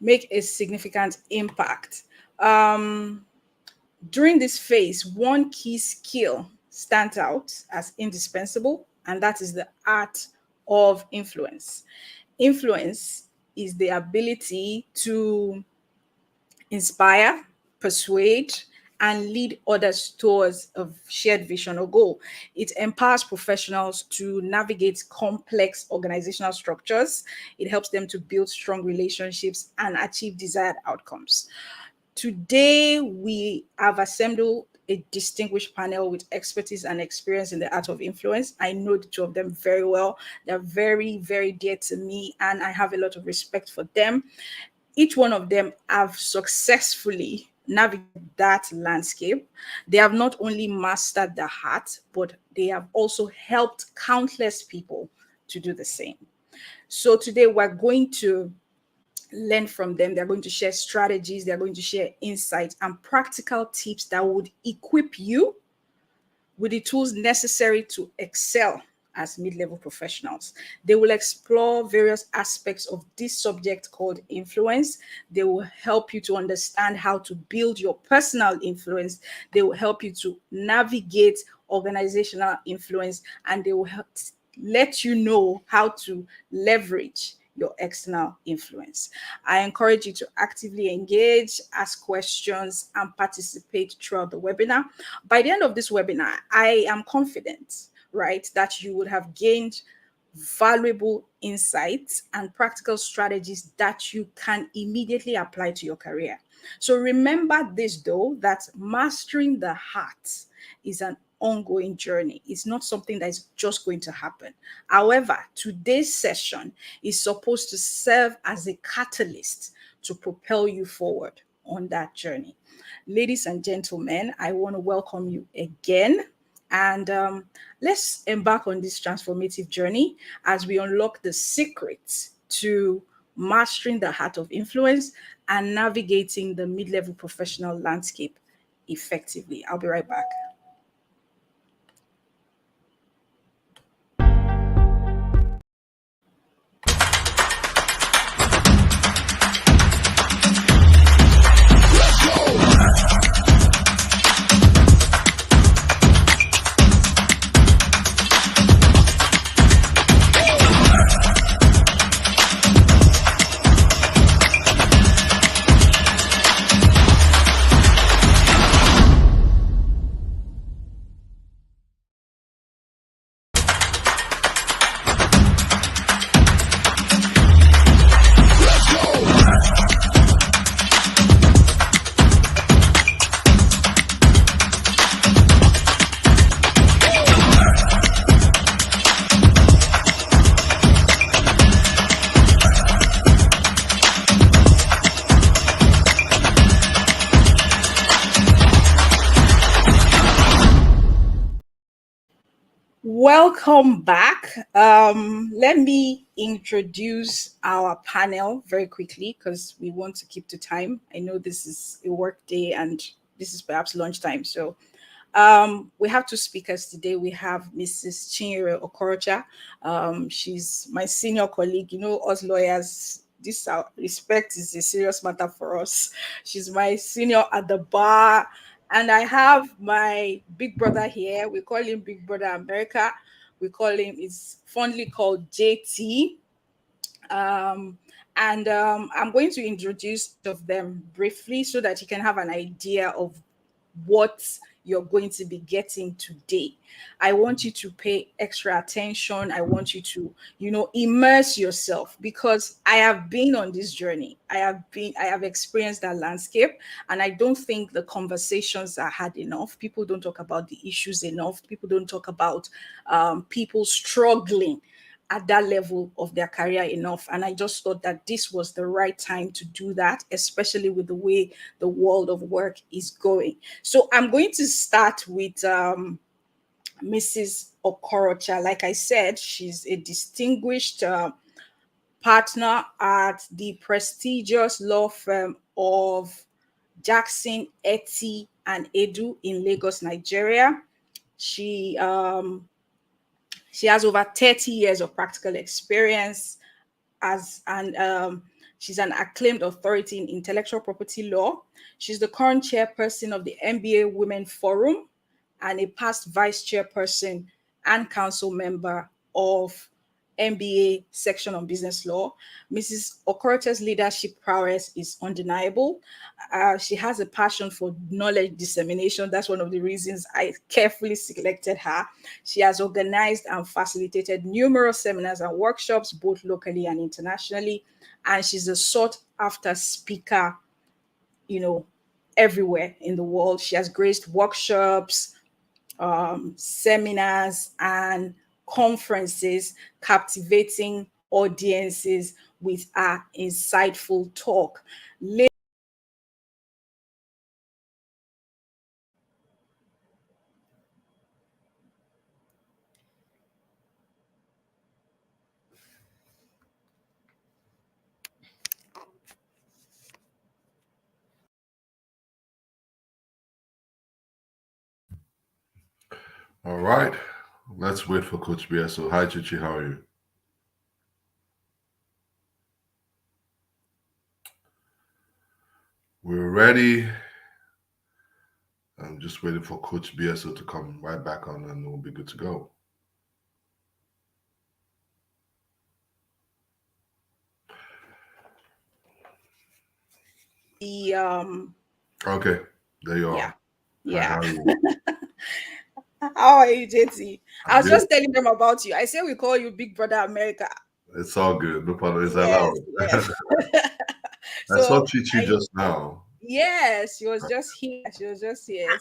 make a significant impact. During this phase, one key skill stands out as indispensable, and that is the art of influence. Influence is the ability to inspire, persuade, and lead others towards a shared vision or goal. It empowers professionals to navigate complex organizational structures. It helps them to build strong relationships and achieve desired outcomes. Today, we have assembled a distinguished panel with expertise and experience in the art of influence. I know the two of them very well. They're very, very dear to me, and I have a lot of respect for them. Each one of them have successfully navigated that landscape. They have not only mastered the art, but they have also helped countless people to do the same. So today we're going to learn from them. They're going to share strategies, they're going to share insights and practical tips that would equip you with the tools necessary to excel as mid-level professionals. They will explore various aspects of this subject called influence. They will help you to understand how to build your personal influence. They will help you to navigate organizational influence, and they will help let you know how to leverage your external influence. I encourage you to actively engage, ask questions, and participate throughout the webinar. By the end of this webinar, I am confident, right, that you would have gained valuable insights and practical strategies that you can immediately apply to your career. So remember this, though, that mastering the heart is an ongoing journey. It's not something that is just going to happen. However, today's session is supposed to serve as a catalyst to propel you forward on that journey. Ladies and gentlemen, I want to welcome you again. And let's embark on this transformative journey as we unlock the secrets to mastering the art of influence and navigating the mid-level professional landscape effectively. I'll be right back. Welcome back. Let me introduce our panel very quickly because we want to keep to time. I know this is a work day and this is perhaps lunchtime. So we have two speakers today. We have Mrs. Chinyere Okorocha. She's my senior colleague. You know, us lawyers, this respect is a serious matter for us. She's my senior at the bar. And I have my big brother here. We call him Big Brother America. We call him, it's fondly called JT. I'm going to introduce of them briefly so that you can have an idea of what you're going to be getting today. I want you to pay extra attention. I want you to, immerse yourself because I have been on this journey. I have experienced that landscape, and I don't think the conversations are had enough. People don't talk about the issues enough. People don't talk about people struggling at that level of their career enough. And I just thought that this was the right time to do that, especially with the way the world of work is going. So I'm going to start with Mrs. Okorocha. Like I said, she's a distinguished partner at the prestigious law firm of Jackson, Etty, and Edu in Lagos, Nigeria. She has over 30 years of practical experience and She's an acclaimed authority in intellectual property law. She's the current chairperson of the MBA Women Forum and a past vice chairperson and council member of MBA section on business law. Mrs. Okorocha's leadership prowess is undeniable. She has a passion for knowledge dissemination. That's one of the reasons I carefully selected her. She has organized and facilitated numerous seminars and workshops, both locally and internationally. And she's a sought after speaker, everywhere in the world. She has graced workshops, seminars, and conferences, captivating audiences with her insightful talk. All right. Let's wait for Coach BSO. Hi, Chichi. How are you? We're ready. I'm just waiting for Coach BSO to come right back on and we'll be good to go. Okay, there you are. Yeah. Hi, how are you? How are you, JT? I was just telling them about you. I say we call you Big Brother America. It's all good. No problem. It's allowed. Yes. I saw Chichi just now. Yes, she was just here.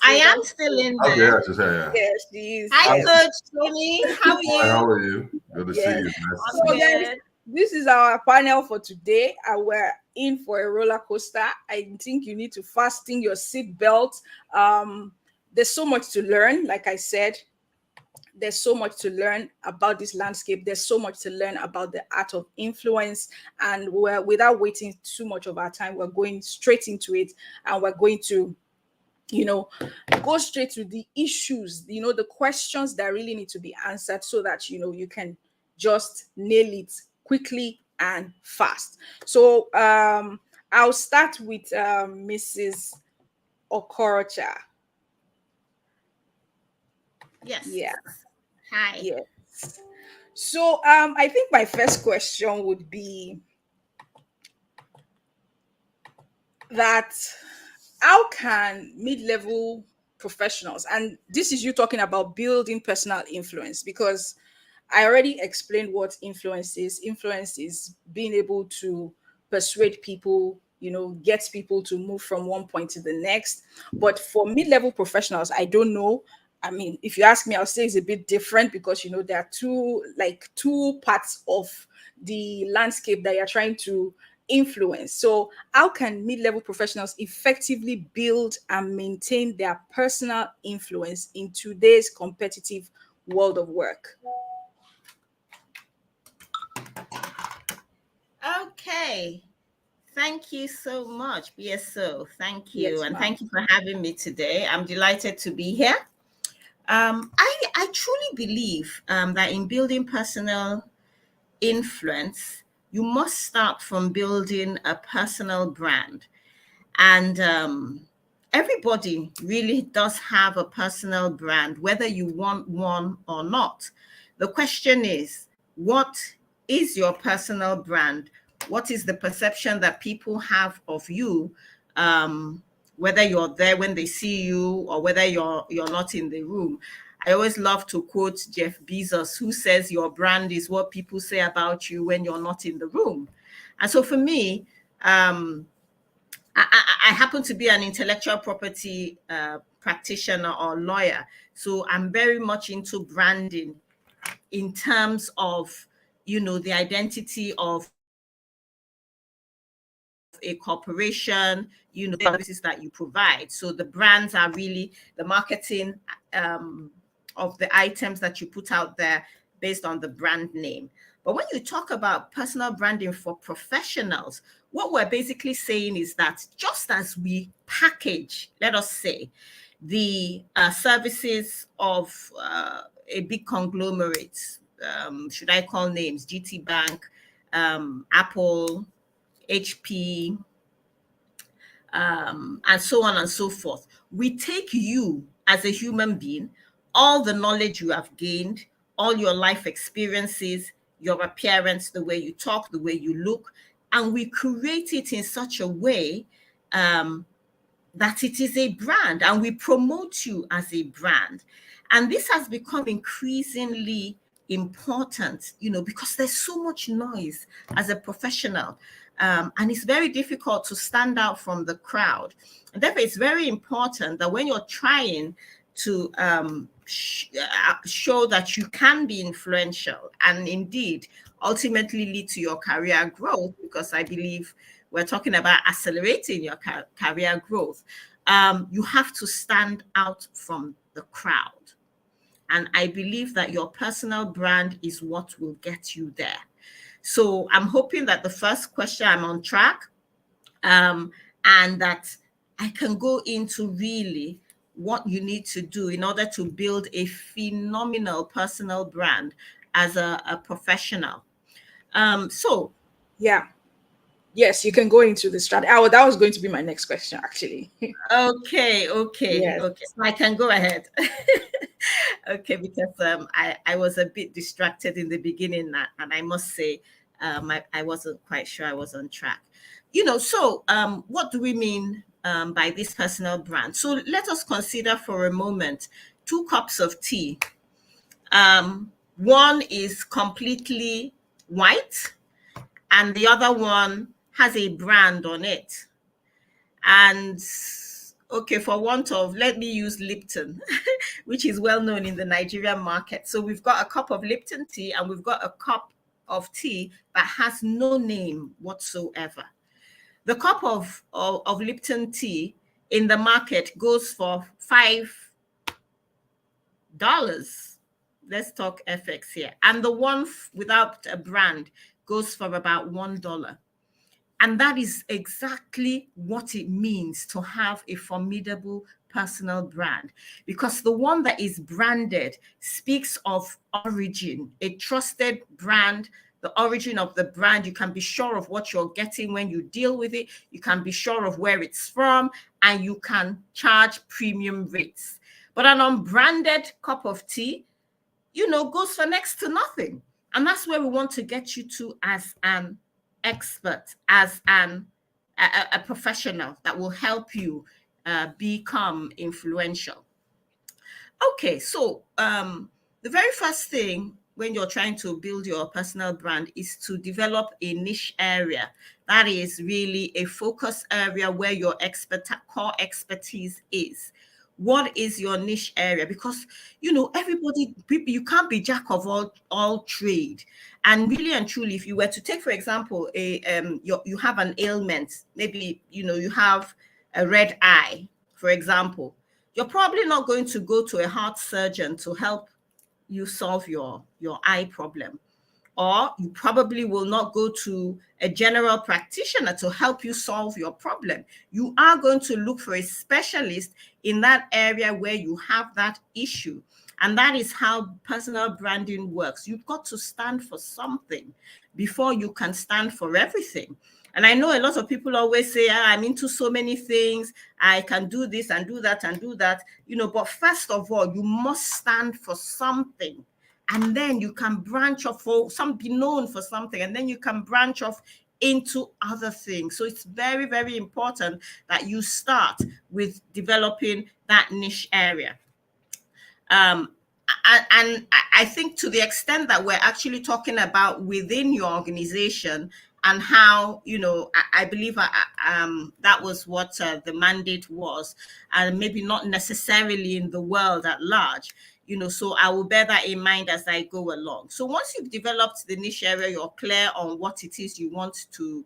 I am still in there. Okay, yeah, she's here. Yeah. Yes, she is. Hi, yes. Coach Tony. How are you? Hi, how are you? Good to see you. Nice to So see you. guys, this is our panel for today, and we're in for a roller coaster. I think you need to fasten your seat belt. There's so much to learn. Like I said, there's so much to learn about this landscape. There's so much to learn about the art of influence. And we're, without waiting too much of our time, we're going straight into it, and we're going to go straight to the issues, the questions that really need to be answered so that, you can just nail it quickly and fast. So I'll start with Mrs. Okorocha. Yes. Yeah. Hi. Yes. So I think my first question would be that how can mid-level professionals, and this is you talking about building personal influence, because I already explained what influence is. Influence is being able to persuade people, get people to move from one point to the next. But for mid-level professionals, I don't know. I mean, if you ask me, I'll say it's a bit different because, there are two parts of the landscape that you're trying to influence. So how can mid-level professionals effectively build and maintain their personal influence in today's competitive world of work? Okay. Thank you so much, BSO. Thank you. Yes, and ma'am. thank you for having me today. I'm delighted to be here. I truly believe that in building personal influence, you must start from building a personal brand. And everybody really does have a personal brand, whether you want one or not. The question is, what is your personal brand? What is the perception that people have of you, whether you're there when they see you or whether you're not in the room? I always love to quote Jeff Bezos, who says your brand is what people say about you when you're not in the room. And so for me, I happen to be an intellectual property practitioner or lawyer. So I'm very much into branding in terms of, the identity of a corporation, the services that you provide. So the brands are really the marketing of the items that you put out there based on the brand name. But when you talk about personal branding for professionals, what we're basically saying is that just as we package, let us say, the services of a big conglomerate, should I call names, GT Bank, Apple, HP, and so on and so forth. We take you as a human being, all the knowledge you have gained, all your life experiences, your appearance, the way you talk, the way you look, and we create it in such a way that it is a brand, and we promote you as a brand. And this has become increasingly important, because there's so much noise as a professional. And it's very difficult to stand out from the crowd. And therefore, it's very important that when you're trying to show that you can be influential and indeed ultimately lead to your career growth, because I believe we're talking about accelerating your career growth, you have to stand out from the crowd. And I believe that your personal brand is what will get you there. So I'm hoping that the first question, I'm on track, and that I can go into really what you need to do in order to build a phenomenal personal brand as a professional. Yeah. Yes, you can go into the strategy. Oh, that was going to be my next question, actually. Okay. Yes. Okay. So I can go ahead. Okay, because I was a bit distracted in the beginning, and I must say I wasn't quite sure I was on track. So what do we mean by this personal brand? So let us consider for a moment 2 cups of tea. One is completely white, and the other one has a brand on it. And okay, for want of, let me use Lipton, which is well known in the Nigerian market. So we've got a cup of Lipton tea and we've got a cup of tea that has no name whatsoever. The cup of Lipton tea in the market goes for $5. Let's talk FX here. And the one without a brand goes for about $1. And that is exactly what it means to have a formidable personal brand, because the one that is branded speaks of origin, a trusted brand, the origin of the brand. You can be sure of what you're getting when you deal with it. You can be sure of where it's from, and you can charge premium rates. But an unbranded cup of tea, goes for next to nothing. And that's where we want to get you to as an expert, as a professional that will help you become influential. Okay, so the very first thing when you're trying to build your personal brand is to develop a niche area. That is really a focus area where your core expertise is. What is your niche area? Because everybody, you can't be jack of all trade. And really and truly, if you were to take, for example, you have an ailment, maybe you have a red eye, for example, you're probably not going to go to a heart surgeon to help you solve your eye problem. Or you probably will not go to a general practitioner to help you solve your problem. You are going to look for a specialist in that area where you have that issue. And that is how personal branding works. You've got to stand for something before you can stand for everything. And I know a lot of people always say, I'm into so many things. I can do this and do that and do that. But first of all, you must stand for something. And then you can branch off, be known for something, and then you can branch off into other things. So it's very, very important that you start with developing that niche area. And I think to the extent that we're actually talking about within your organization and how, I believe that was what the mandate was, and maybe not necessarily in the world at large. So I will bear that in mind as I go along. So once you've developed the niche area, you're clear on what it is you want to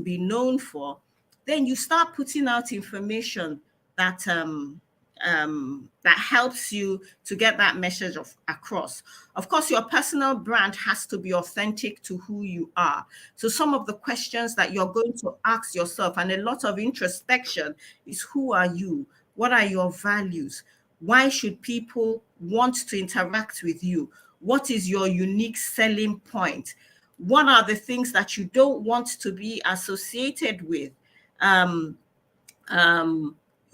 be known for, then you start putting out information that helps you to get that message across. Of course, your personal brand has to be authentic to who you are. So some of the questions that you're going to ask yourself, and a lot of introspection, is who are you? What are your values? Why should people want to interact with you? What is your unique selling point? what are the things that you don't want to be associated with?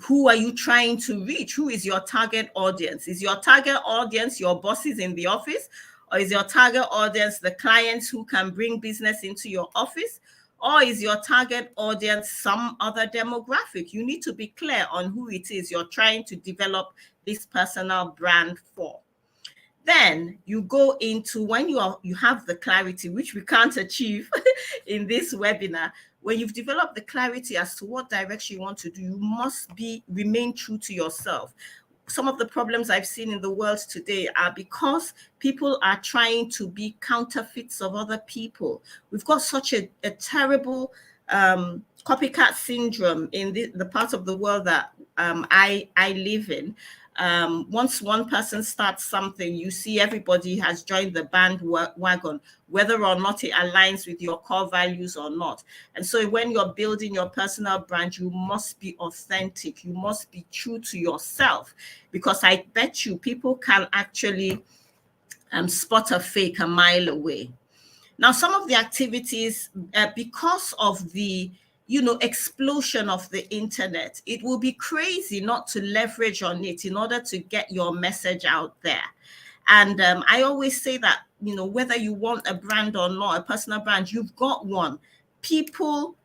Who are you trying to reach? Who is your target audience? Is your target audience your bosses in the office? Or is your target audience the clients who can bring business into your office? Or is your target audience some other demographic? You need to be clear on who it is you're trying to develop this personal brand for. Then you go into, when you have the clarity, which we can't achieve in this webinar. When you've developed the clarity as to what direction you want to do, you must remain true to yourself. Some of the problems I've seen in the world today are because people are trying to be counterfeits of other people. We've got such a terrible copycat syndrome in the part of the world that I live in. Once one person starts something, you see everybody has joined the bandwagon, whether or not it aligns with your core values or not. And so when you're building your personal brand, you must be authentic. You must be true to yourself, because I bet you people can actually spot a fake a mile away. Now, some of the activities, because of the explosion of the internet, it will be crazy not to leverage on it in order to get your message out there. And I always say that, whether you want a brand or not, a personal brand, you've got one. People,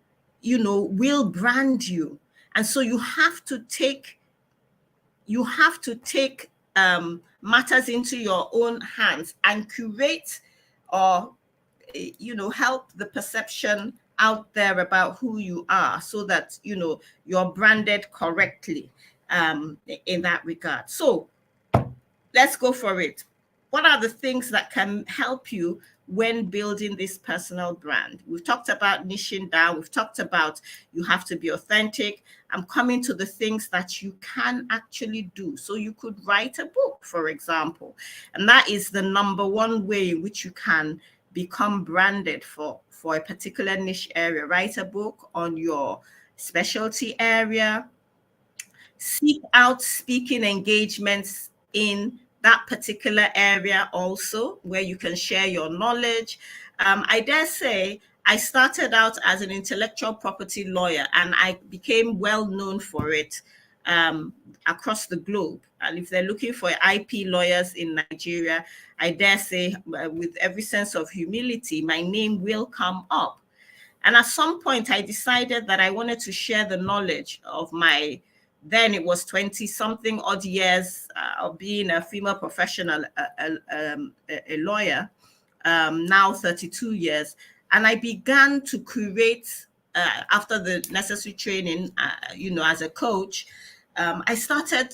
will brand you. And so you have to take matters into your own hands and curate or, help the perception out there about who you are, so that you're branded correctly in that regard. So let's go for it. What are the things that can help you when building this personal brand? We've talked about niching down. We've talked about you have to be authentic. I'm coming to the things that you can actually do. So you could write a book, for example, and that is the number one way in which you can become branded for a particular niche area. Write a book on your specialty area. Seek out speaking engagements in that particular area also, where you can share your knowledge. I dare say I started out as an intellectual property lawyer, and I became well known for it across the globe. And if they're looking for IP lawyers in Nigeria, I dare say, with every sense of humility, my name will come up. And at some point, I decided that I wanted to share the knowledge of my, then it was 20-something odd years of being a female professional, a lawyer, now 32 years. And I began to create, after the necessary training, as a coach, I started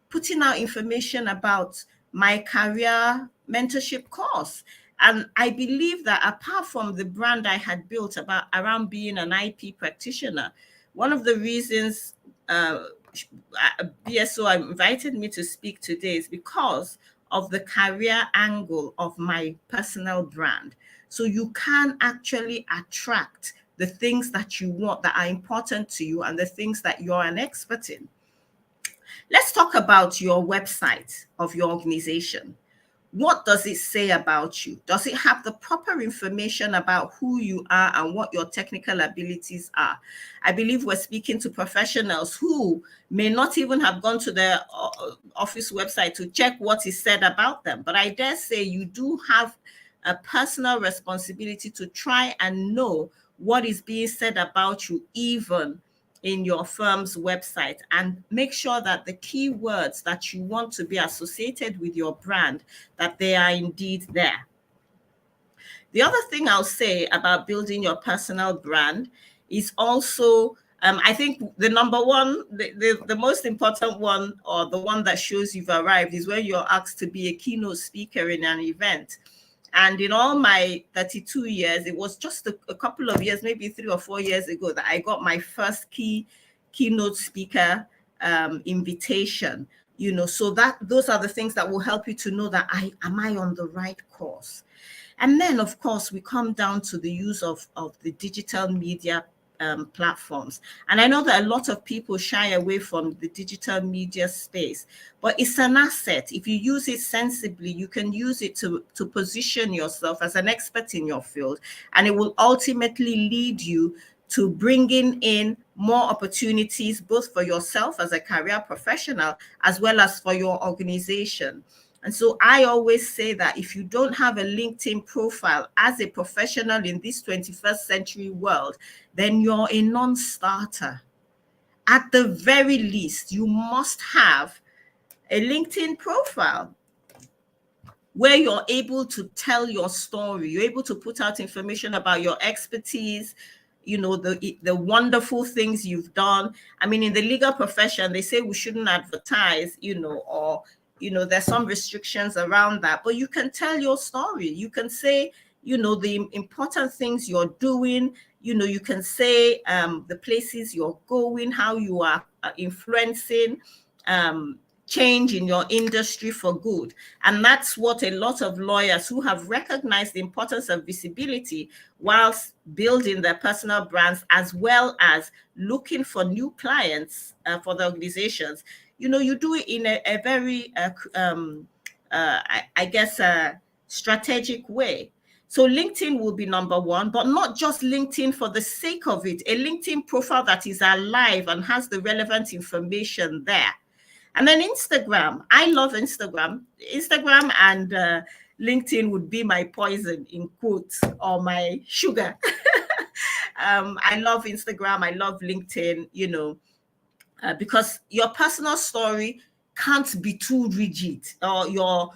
putting out information about my career mentorship course. And I believe that apart from the brand I had built around being an IP practitioner, one of the reasons BSO invited me to speak today is because of the career angle of my personal brand. So you can actually attract the things that you want, that are important to you, and the things that you're an expert in. Let's talk about your website of your organization. What does it say about you? Does it have the proper information about who you are and what your technical abilities are? I believe we're speaking to professionals who may not even have gone to their office website to check what is said about them. But I dare say you do have a personal responsibility to try and know what is being said about you, even in your firm's website, and make sure that the keywords that you want to be associated with your brand, that they are indeed there. The other thing I'll say about building your personal brand is also, I think the number one, the most important one, or the one that shows you've arrived, is when you're asked to be a keynote speaker in an event. And in all my 32 years, it was just a couple of years, maybe 3 or 4 years ago, that I got my first keynote speaker invitation. So that those are the things that will help you to know that am I on the right course? And then, of course, we come down to the use of the digital media platforms. And I know that a lot of people shy away from the digital media space, but it's an asset. If you use it sensibly, you can use it to position yourself as an expert in your field, and it will ultimately lead you to bringing in more opportunities, both for yourself as a career professional, as well as for your organization. And so I always say that if you don't have a LinkedIn profile as a professional in this 21st century world, then you're a non-starter. At the very least, you must have a LinkedIn profile where you're able to tell your story. You're able to put out information about your expertise, you know, the wonderful things you've done. I mean, in the legal profession, they say we shouldn't advertise, you know, or you know, there's some restrictions around that, but you can tell your story. You can say, you know, the important things you're doing. You know, you can say the places you're going, how you are influencing change in your industry for good. And that's what a lot of lawyers who have recognized the importance of visibility whilst building their personal brands, as well as looking for new clients for the organizations, you know, you do it in a very, I guess, strategic way. So LinkedIn will be number one, but not just LinkedIn for the sake of it, a LinkedIn profile that is alive and has the relevant information there. And then Instagram. I love Instagram. Instagram and LinkedIn would be my poison, in quotes, or my sugar. I love Instagram. I love LinkedIn, you know, because your personal story can't be too rigid, or your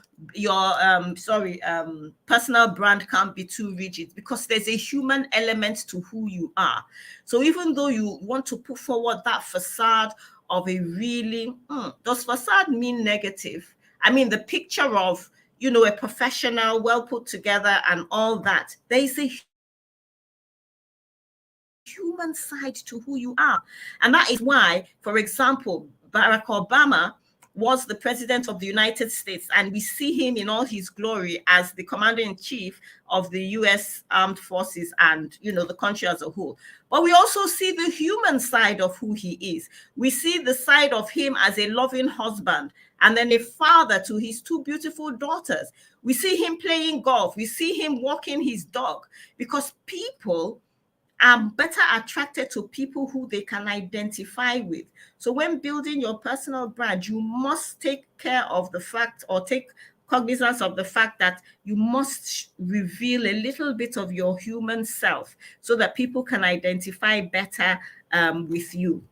personal brand can't be too rigid, because there's a human element to who you are. So even though you want to put forward that facade of a really, does facade mean negative? I mean, the picture of, you know, a professional, well put together and all that, there is a human side to who you are. And that is why, for example, Barack Obama was the president of the United States, and we see him in all his glory as the commander-in-chief of the US Armed Forces and, you know, the country as a whole. But we also see the human side of who he is. We see the side of him as a loving husband, and then a father to his two beautiful daughters. We see him playing golf. We see him walking his dog, because people are better attracted to people who they can identify with. So when building your personal brand, you must take care of the fact, or take cognizance of the fact, that you must reveal a little bit of your human self so that people can identify better with you.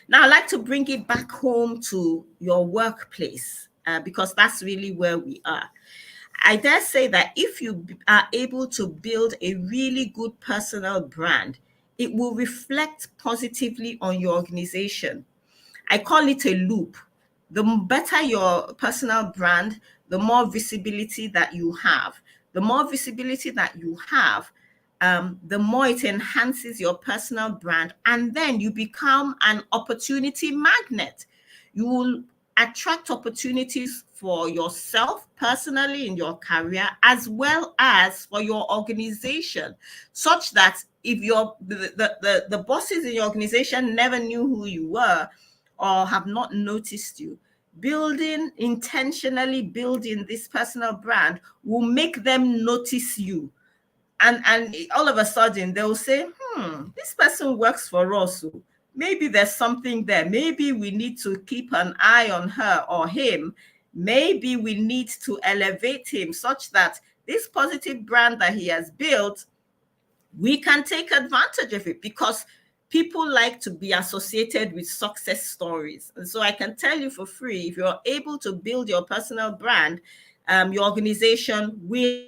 Now, I'd like to bring it back home to your workplace, because that's really where we are. I dare say that if you are able to build a really good personal brand, it will reflect positively on your organization. I call it a loop. The better your personal brand, the more visibility that you have. The more visibility that you have, the more it enhances your personal brand, and then you become an opportunity magnet. You will attract opportunities for yourself personally in your career, as well as for your organization, such that if the bosses in your organization never knew who you were or have not noticed you, intentionally building this personal brand will make them notice you. And all of a sudden they'll say, this person works for us. So maybe there's something there. Maybe we need to keep an eye on her or him. Maybe we need to elevate him such that this positive brand that he has built, we can take advantage of it, because people like to be associated with success stories. And so I can tell you for free, if you're able to build your personal brand, your organization will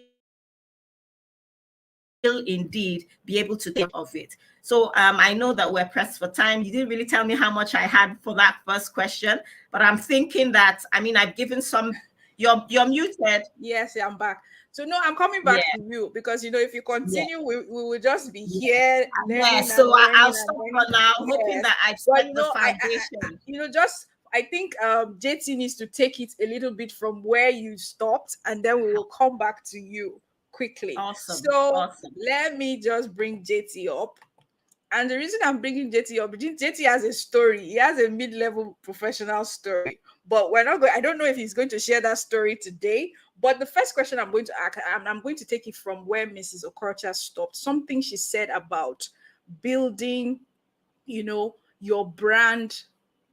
indeed be able to take of it. So I know that we're pressed for time. You didn't really tell me how much I had for that first question, but I'm thinking that, I mean, I've given some, you're muted. Yes, I'm back. So no, I'm coming back to you, because, you know, if you continue, we will just be here learning. So I'll stop for now, hoping that I've set the foundation. I think JT needs to take it a little bit from where you stopped, and then we will come back to you quickly. Awesome. So let me just bring JT up. And the reason I'm bringing JT up, JT has a story. He has a mid-level professional story, but we're not going. I don't know if he's going to share that story today. But the first question I'm going to ask, I'm going to take it from where Mrs. Okorocha stopped. Something she said about building, your brand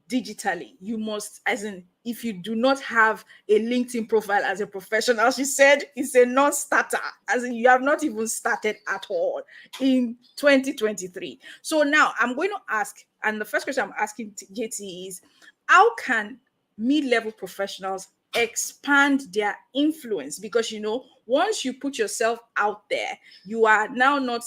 digitally. You must, as in, if you do not have a LinkedIn profile as a professional, she said it's a non-starter, as in you have not even started at all in 2023. So now I'm going to ask, and the first question I'm asking JT is, how can mid-level professionals expand their influence? Because once you put yourself out there, you are now not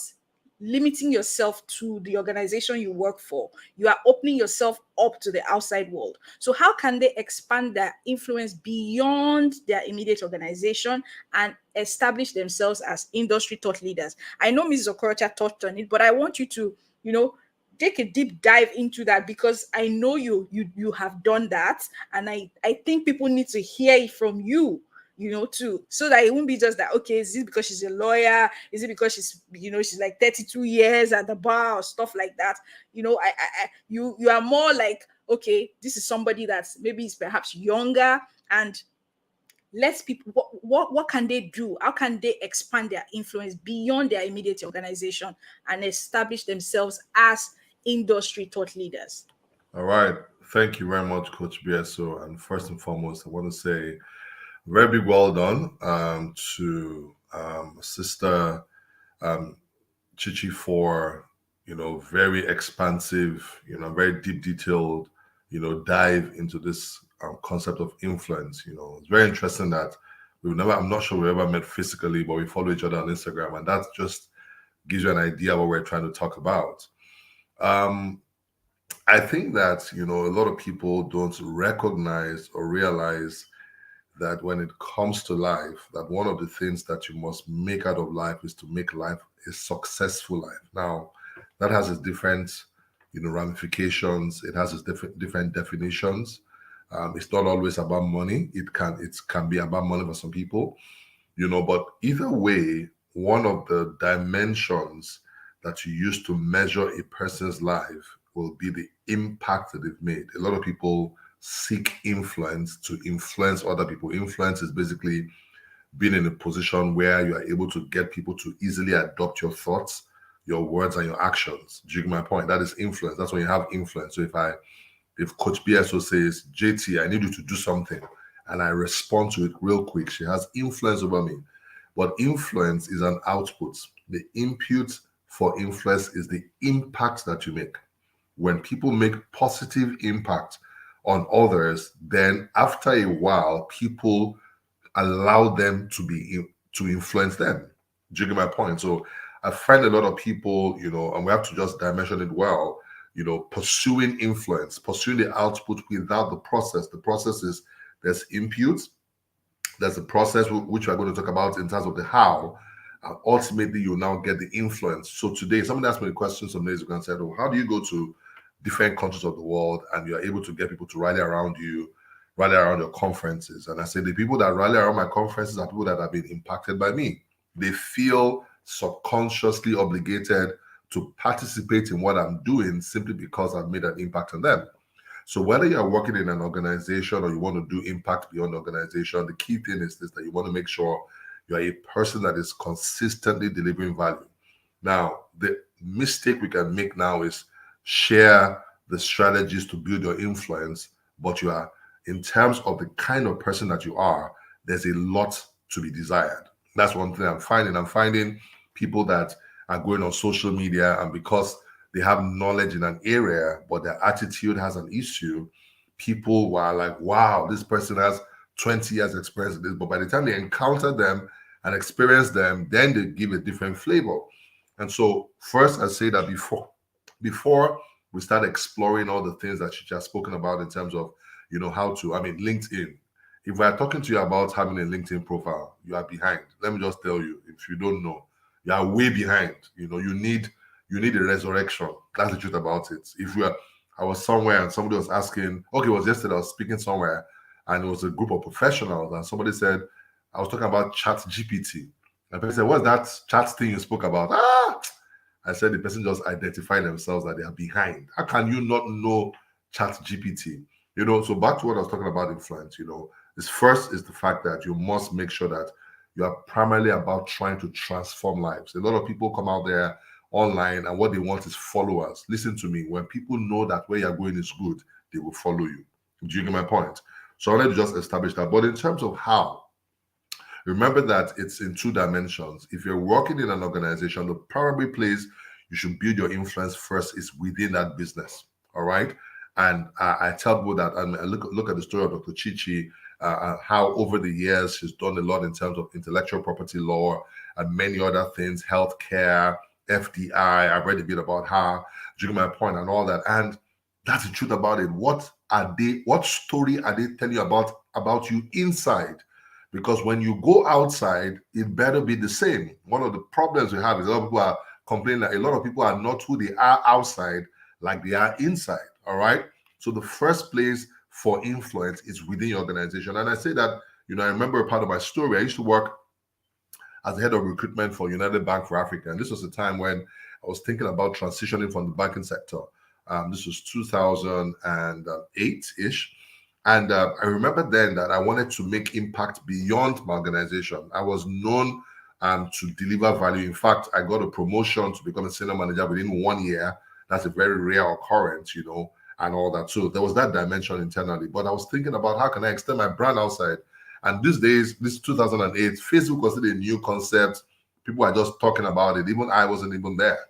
limiting yourself to the organization you work for. You are opening yourself up to the outside world. So how can they expand their influence beyond their immediate organization and establish themselves as industry thought leaders? I know Mrs. Okorocha touched on it, but I want you to, take a deep dive into that, because I know you have done that, and I think people need to hear it from you, too, so that it won't be just that, okay, is it because she's a lawyer? Is it because she's like 32 years at the bar or stuff like that? You are more like, okay, this is somebody that's maybe is perhaps younger, and let's people, what can they do? How can they expand their influence beyond their immediate organization and establish themselves as industry thought leaders? All right. Thank you very much, Coach BSO. And first and foremost, I want to say very big well done to Sister Chichi for, very expansive, very deep, detailed, dive into this concept of influence. It's very interesting that I'm not sure we ever met physically, but we follow each other on Instagram. And that just gives you an idea of what we're trying to talk about. I think that, a lot of people don't recognize or realize that when it comes to life, that one of the things that you must make out of life is to make life a successful life. Now, that has its different, ramifications. It has its different definitions. It's not always about money. It can be about money for some people, but either way, one of the dimensions that you use to measure a person's life will be the impact that they've made. A lot of people seek influence to influence other people. Influence is basically being in a position where you are able to get people to easily adopt your thoughts, your words, and your actions. Do you get my point? That is influence. That's when you have influence. So if Coach BSO says, JT, I need you to do something, and I respond to it real quick, she has influence over me. But influence is an output. The input for influence is the impact that you make. When people make positive impact on others, then after a while, people allow them to influence them. Do you get my point? So I find a lot of people, and we have to just dimension it well, pursuing influence, pursuing the output without the process. The process is there's input, there's a process which we're going to talk about in terms of the how, and ultimately you now get the influence. So today, somebody asked me a question some days ago and said, how do you go to different countries of the world and you're able to get people to rally around you, rally around your conferences? And I say the people that rally around my conferences are people that have been impacted by me. They feel subconsciously obligated to participate in what I'm doing simply because I've made an impact on them. So whether you're working in an organization or you want to do impact beyond the organization, the key thing is this, that you want to make sure you're a person that is consistently delivering value. Now, the mistake we can make now is share the strategies to build your influence, but you are, in terms of the kind of person that you are, there's a lot to be desired. That's one thing I'm finding. I'm finding people that are going on social media, and because they have knowledge in an area, but their attitude has an issue, people are like, wow, this person has 20 years experience in this. But by the time they encounter them and experience them, then they give a different flavor. And so first, I say that before we start exploring all the things that she just spoken about in terms of, how to, LinkedIn. If we're talking to you about having a LinkedIn profile, you are behind. Let me just tell you, if you don't know, you are way behind. You need a resurrection. That's the truth about it. I was somewhere and somebody was asking, it was yesterday, I was speaking somewhere and it was a group of professionals and somebody said, I was talking about Chat GPT. And people said, what's that chat thing you spoke about? I said the person just identify themselves that they are behind. How can you not know ChatGPT? You know, so back to what I was talking about influence, you know, is first is the fact that you must make sure that you are primarily about trying to transform lives. A lot of people come out there online and what they want is followers. Listen to me. When people know that where you're going is good, they will follow you. Do you get my point? So I wanted to just establish that. But in terms of how, remember that it's in two dimensions. If you're working in an organization, the primary place you should build your influence first is within that business. All right. And I tell people that, and I look at the story of Dr. Chichi, how over the years she's done a lot in terms of intellectual property law and many other things, healthcare, FDI. I've read a bit about her, do you get my point, and all that. And that's the truth about it. What story are they telling you about you inside? Because when you go outside, it better be the same. One of the problems we have is a lot of people are complaining that a lot of people are not who they are outside like they are inside. All right. So the first place for influence is within your organization. And I say that, you know, I remember a part of my story. I used to work as the head of recruitment for United Bank for Africa. And this was a time when I was thinking about transitioning from the banking sector. This was 2008-ish. And I remember then that I wanted to make impact beyond my organization. I was known to deliver value. In fact, I got a promotion to become a senior manager within 1 year. That's a very rare occurrence, you know, and all that. So there was that dimension internally. But I was thinking about how can I extend my brand outside? And these days, this 2008, Facebook was still a new concept. People are just talking about it. Even I wasn't even there.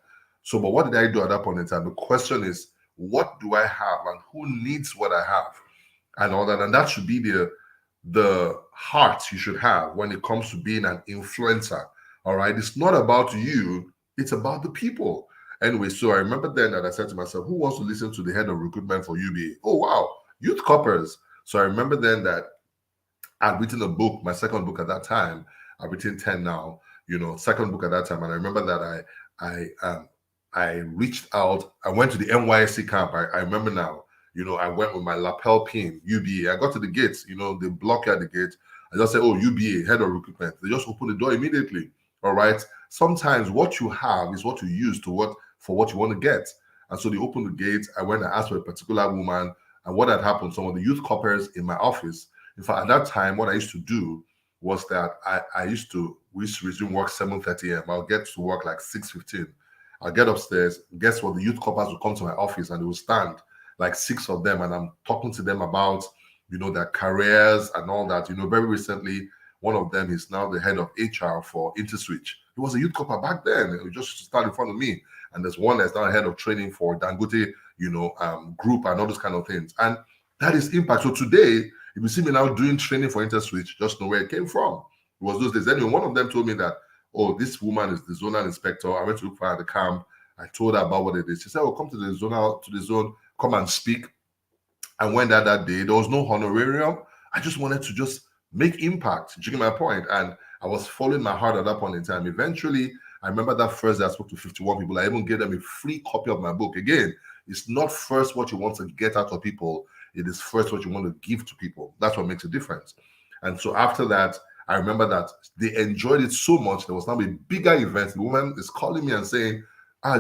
So, but what did I do at that point in time? The question is, what do I have and who needs what I have? And all that. And that should be the heart you should have when it comes to being an influencer. All right. It's not about you, it's about the people. Anyway, so I remember then that I said to myself, who wants to listen to the head of recruitment for UBA? Oh, wow, youth corpers. So I remember then that I'd written a book, my second book at that time. I've written 10 now, you know, second book at that time. And I remember that I reached out. I went to the NYSC camp. I remember now, you know, I went with my lapel pin, UBA. I got to the gates, you know, they block you at the gate. I just said, oh, UBA, head of recruitment. They just opened the door immediately. All right. Sometimes what you have is what you use for what you want to get. And so they opened the gate. I went and asked for a particular woman. And what had happened, some of the youth corpers in my office, in fact, at that time, what I used to do was that we used to resume work 7:30 a.m. I'll get to work like 6:15. I'll get upstairs. Guess what? The youth corpers will come to my office and they will stand, like 6 of them, and I'm talking to them about, you know, their careers and all that. You know, very recently, one of them is now the head of HR for InterSwitch. He was a youth corper back then. He just started in front of me. And there's one that's now head of training for Dangote, you know, group and all those kind of things. And that is impact. So today, if you see me now doing training for InterSwitch, just know where it came from. It was those days. Anyway, one of them told me that, oh, this woman is the zonal inspector. I went to look for her at the camp. I told her about what it is. She said, oh, come to the zone, come and speak. I went there that day. There was no honorarium. I just wanted to just make impact. Do you get my point? And I was following my heart at that point in time. Eventually, I remember that first day I spoke to 51 people. I even gave them a free copy of my book. Again, it's not first what you want to get out of people. It is first what you want to give to people. That's what makes a difference. And so after that, I remember that they enjoyed it so much. There was now a bigger event. The woman is calling me and saying,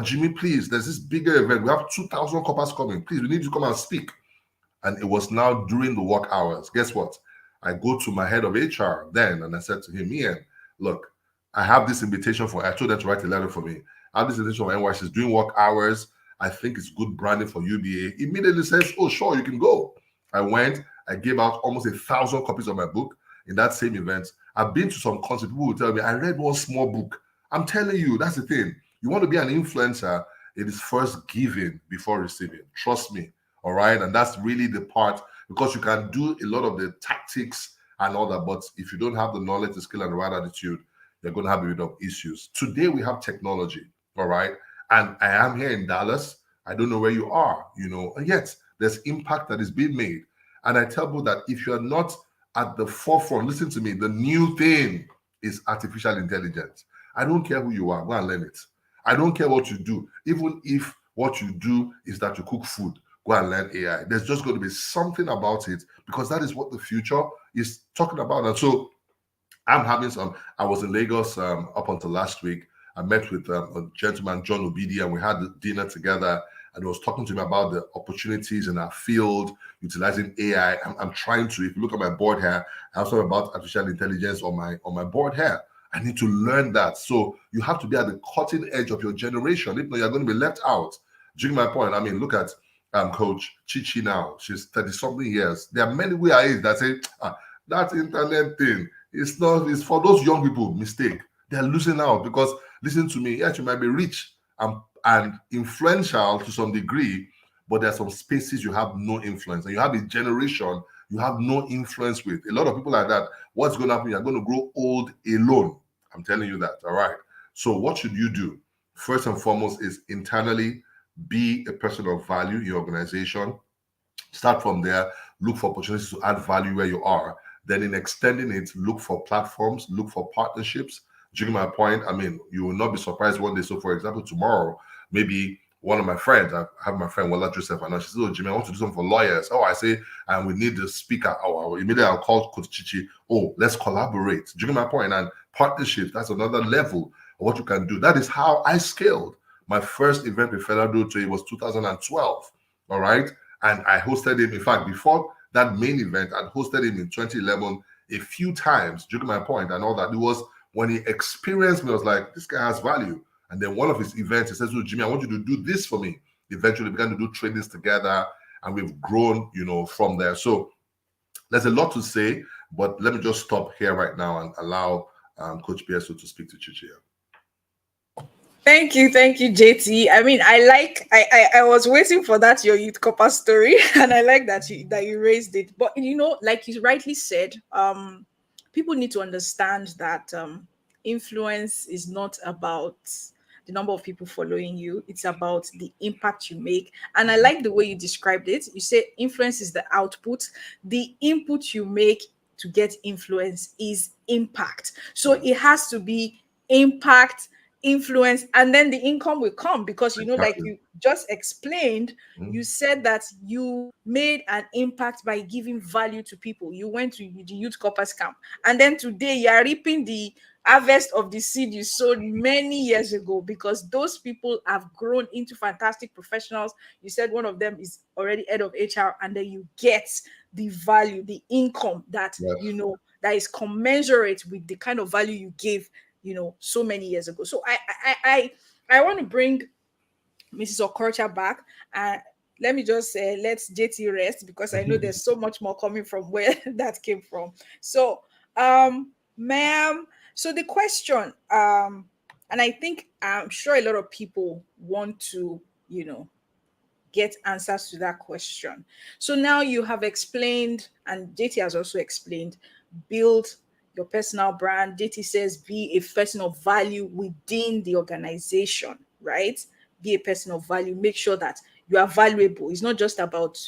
Jimmy, please, there's this bigger event. We have 2,000 coppers coming. Please, we need you to come and speak. And it was now during the work hours. Guess what? I go to my head of HR then, and I said to him, Ian, look, I have this invitation I told them to write a letter for me. I have this invitation for NY. She's doing work hours. I think it's good branding for UBA. Immediately says, oh, sure, you can go. I went. I gave out almost 1,000 copies of my book in that same event. I've been to some concerts. People will tell me, I read one small book. I'm telling you, that's the thing. You want to be an influencer, it is first giving before receiving. Trust me. All right. And that's really the part, because you can do a lot of the tactics and all that. But if you don't have the knowledge, the skill, and the right attitude, you're going to have a bit of issues. Today, we have technology. All right. And I am here in Dallas. I don't know where you are, you know, and yet there's impact that is being made. And I tell people that if you're not at the forefront, listen to me, the new thing is artificial intelligence. I don't care who you are, go and learn it. I don't care what you do. Even if what you do is that you cook food, go and learn AI. There's just going to be something about it, because that is what the future is talking about. And so I'm having I was in Lagos up until last week. I met with a gentleman, John Obidi, and we had dinner together. And he was talking to me about the opportunities in our field, utilizing AI. I'm trying to, if you look at my board here, I have something about artificial intelligence on my board here. I need to learn that. So you have to be at the cutting edge of your generation. If not, you're going to be left out. Do you get my point? I mean, look at Coach Chichi now. She's 30-something years. There are many ways that say, that internet thing, it's for those young people, mistake. They're losing out because, listen to me, yes, you might be rich and influential to some degree, but there are some spaces you have no influence. And you have a generation you have no influence with. A lot of people like that, what's going to happen? You're going to grow old alone. I'm telling you that, all right? So what should you do? First and foremost is internally be a person of value in your organization. Start from there. Look for opportunities to add value where you are. Then in extending it, look for platforms, look for partnerships. During my point, I mean, you will not be surprised one day. So for example, tomorrow, maybe one of my friends, I have my friend Wala Joseph, and she says, "Oh, Jimmy, I want to do something for lawyers." Oh, I say, and we need the speaker. Oh, immediately I'll call Coach Chichi. Oh, let's collaborate. During my point, and partnerships, that's another level of what you can do. That is how I scaled. My first event with Fela Duto was 2012. All right. And I hosted him. In fact, before that main event, I'd hosted him in 2011 a few times. During my point and all that. It was when he experienced me, I was like, this guy has value. And then one of his events, he says, "Oh, Jimmy, I want you to do this for me." Eventually began to do trainings together, and we've grown, from there. So there's a lot to say, but let me just stop here right now and allow Coach Bieso to speak to Chichi. Thank you, JT. I mean, I was waiting for that your youth copper story, and I like that you raised it. But like you rightly said, people need to understand that influence is not about the number of people following you. It's about the impact you make. And I like the way you described it. You say influence is the output. The input you make to get influence is impact. So it has to be impact, influence, and then the income will come because like you just explained, you said that you made an impact by giving value to people. You went to the youth corpus camp, and then today you are reaping the harvest of the seed you sowed many years ago, because those people have grown into fantastic professionals. You said one of them is already head of HR, and then you get the value, the income that that is commensurate with the kind of value you gave so many years ago. So I want to bring Mrs. Okocha back. Let me just say, let's JT rest, because I know there's so much more coming from where that came from. So, ma'am, so the question, and I'm sure a lot of people want to, get answers to that question. So now you have explained, and JT has also explained, build your personal brand. JT says be a person of value within the organization, right? Be a person of value. Make sure that you are valuable. It's not just about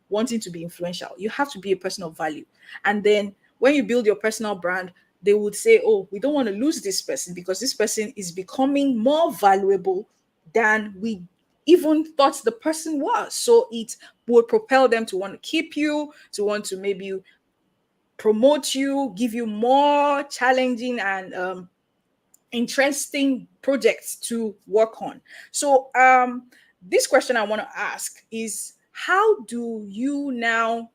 wanting to be influential. You have to be a person of value. And then when you build your personal brand, they would say, "Oh, we don't want to lose this person because this person is becoming more valuable than we even thought the person was." So it would propel them to want to keep you, to want to maybe promote you, give you more challenging and interesting projects to work on. So this question I want to ask is, how do you now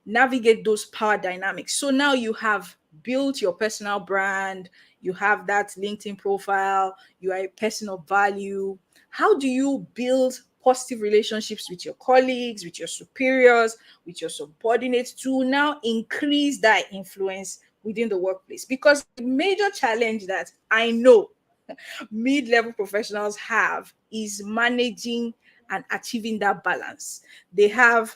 navigate those power dynamics? So now you have built your personal brand, you have that LinkedIn profile, you are a person of value. How do you build positive relationships with your colleagues, with your superiors, with your subordinates, to now increase that influence within the workplace? Because the major challenge that I know mid-level professionals have is managing and achieving that balance. They have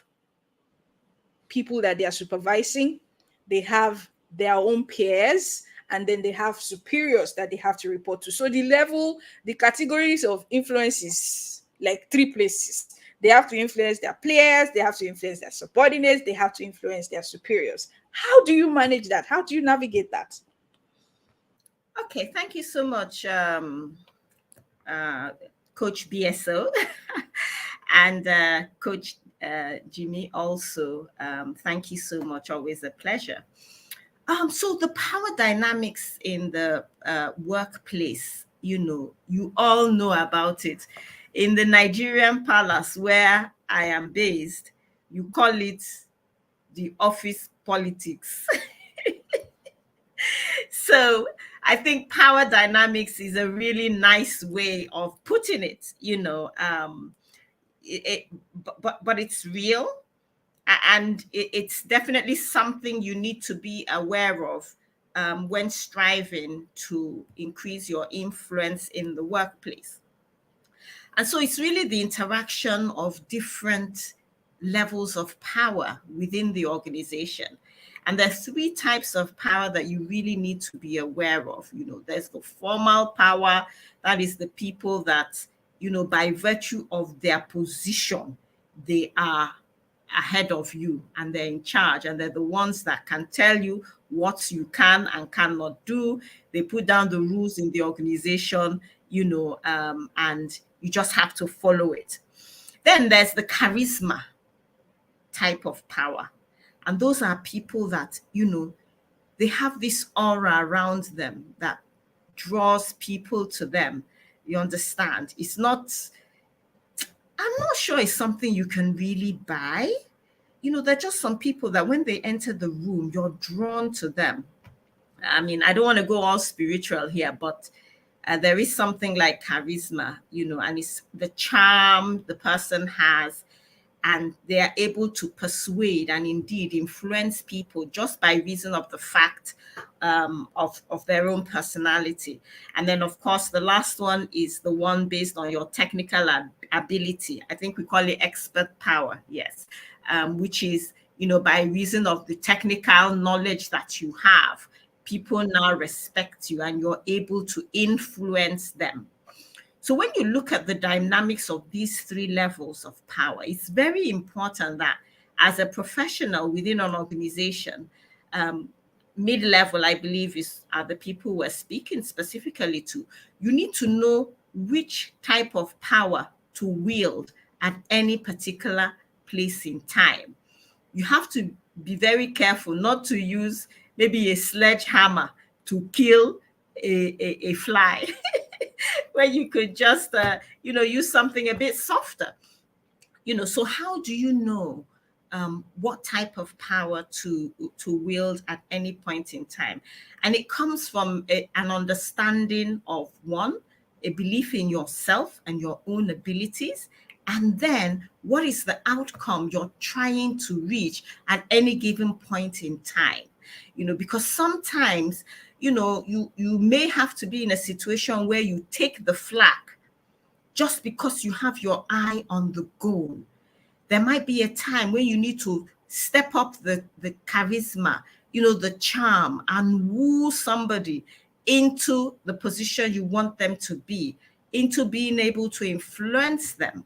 people that they are supervising, they have their own peers, and then they have superiors that they have to report to. So the categories of influence is like three places. They have to influence their players, they have to influence their subordinates, they have to influence their superiors. How do you manage that? How do you navigate that? Okay, thank you so much, Coach BSO and Coach Jimmy also. Thank you so much. Always a pleasure. So the power dynamics in the workplace, you all know about it. In the Nigerian palace where I am based, you call it the office politics. So I think power dynamics is a really nice way of putting it, but it's real, and it's definitely something you need to be aware of when striving to increase your influence in the workplace. And so it's really the interaction of different levels of power within the organization. And there are three types of power that you really need to be aware of. There's the formal power, that is the people that, by virtue of their position, they are ahead of you and they're in charge, and they're the ones that can tell you what you can and cannot do. They put down the rules in the organization, and you just have to follow it. Then there's the charisma type of power, and those are people that they have this aura around them that draws people to them. You understand? I'm not sure it's something you can really buy. There are just some people that when they enter the room, you're drawn to them. I mean, I don't want to go all spiritual here, but there is something like charisma, and it's the charm the person has, and they are able to persuade and indeed influence people just by reason of the fact of their own personality. And then, of course, the last one is the one based on your technical ability. I think we call it expert power, yes, which is, by reason of the technical knowledge that you have, people now respect you and you're able to influence them. So when you look at the dynamics of these three levels of power, it's very important that as a professional within an organization, mid-level, I believe, are the people we're speaking specifically to. You need to know which type of power to wield at any particular place in time. You have to be very careful not to use maybe a sledgehammer to kill a fly. Where you could just, use something a bit softer. So how do you know what type of power to wield at any point in time? And it comes from an understanding of, one, a belief in yourself and your own abilities, and then what is the outcome you're trying to reach at any given point in time. Because sometimes you may have to be in a situation where you take the flak just because you have your eye on the goal. There might be a time when you need to step up the charisma, the charm, and woo somebody into the position you want them to be, into being able to influence them,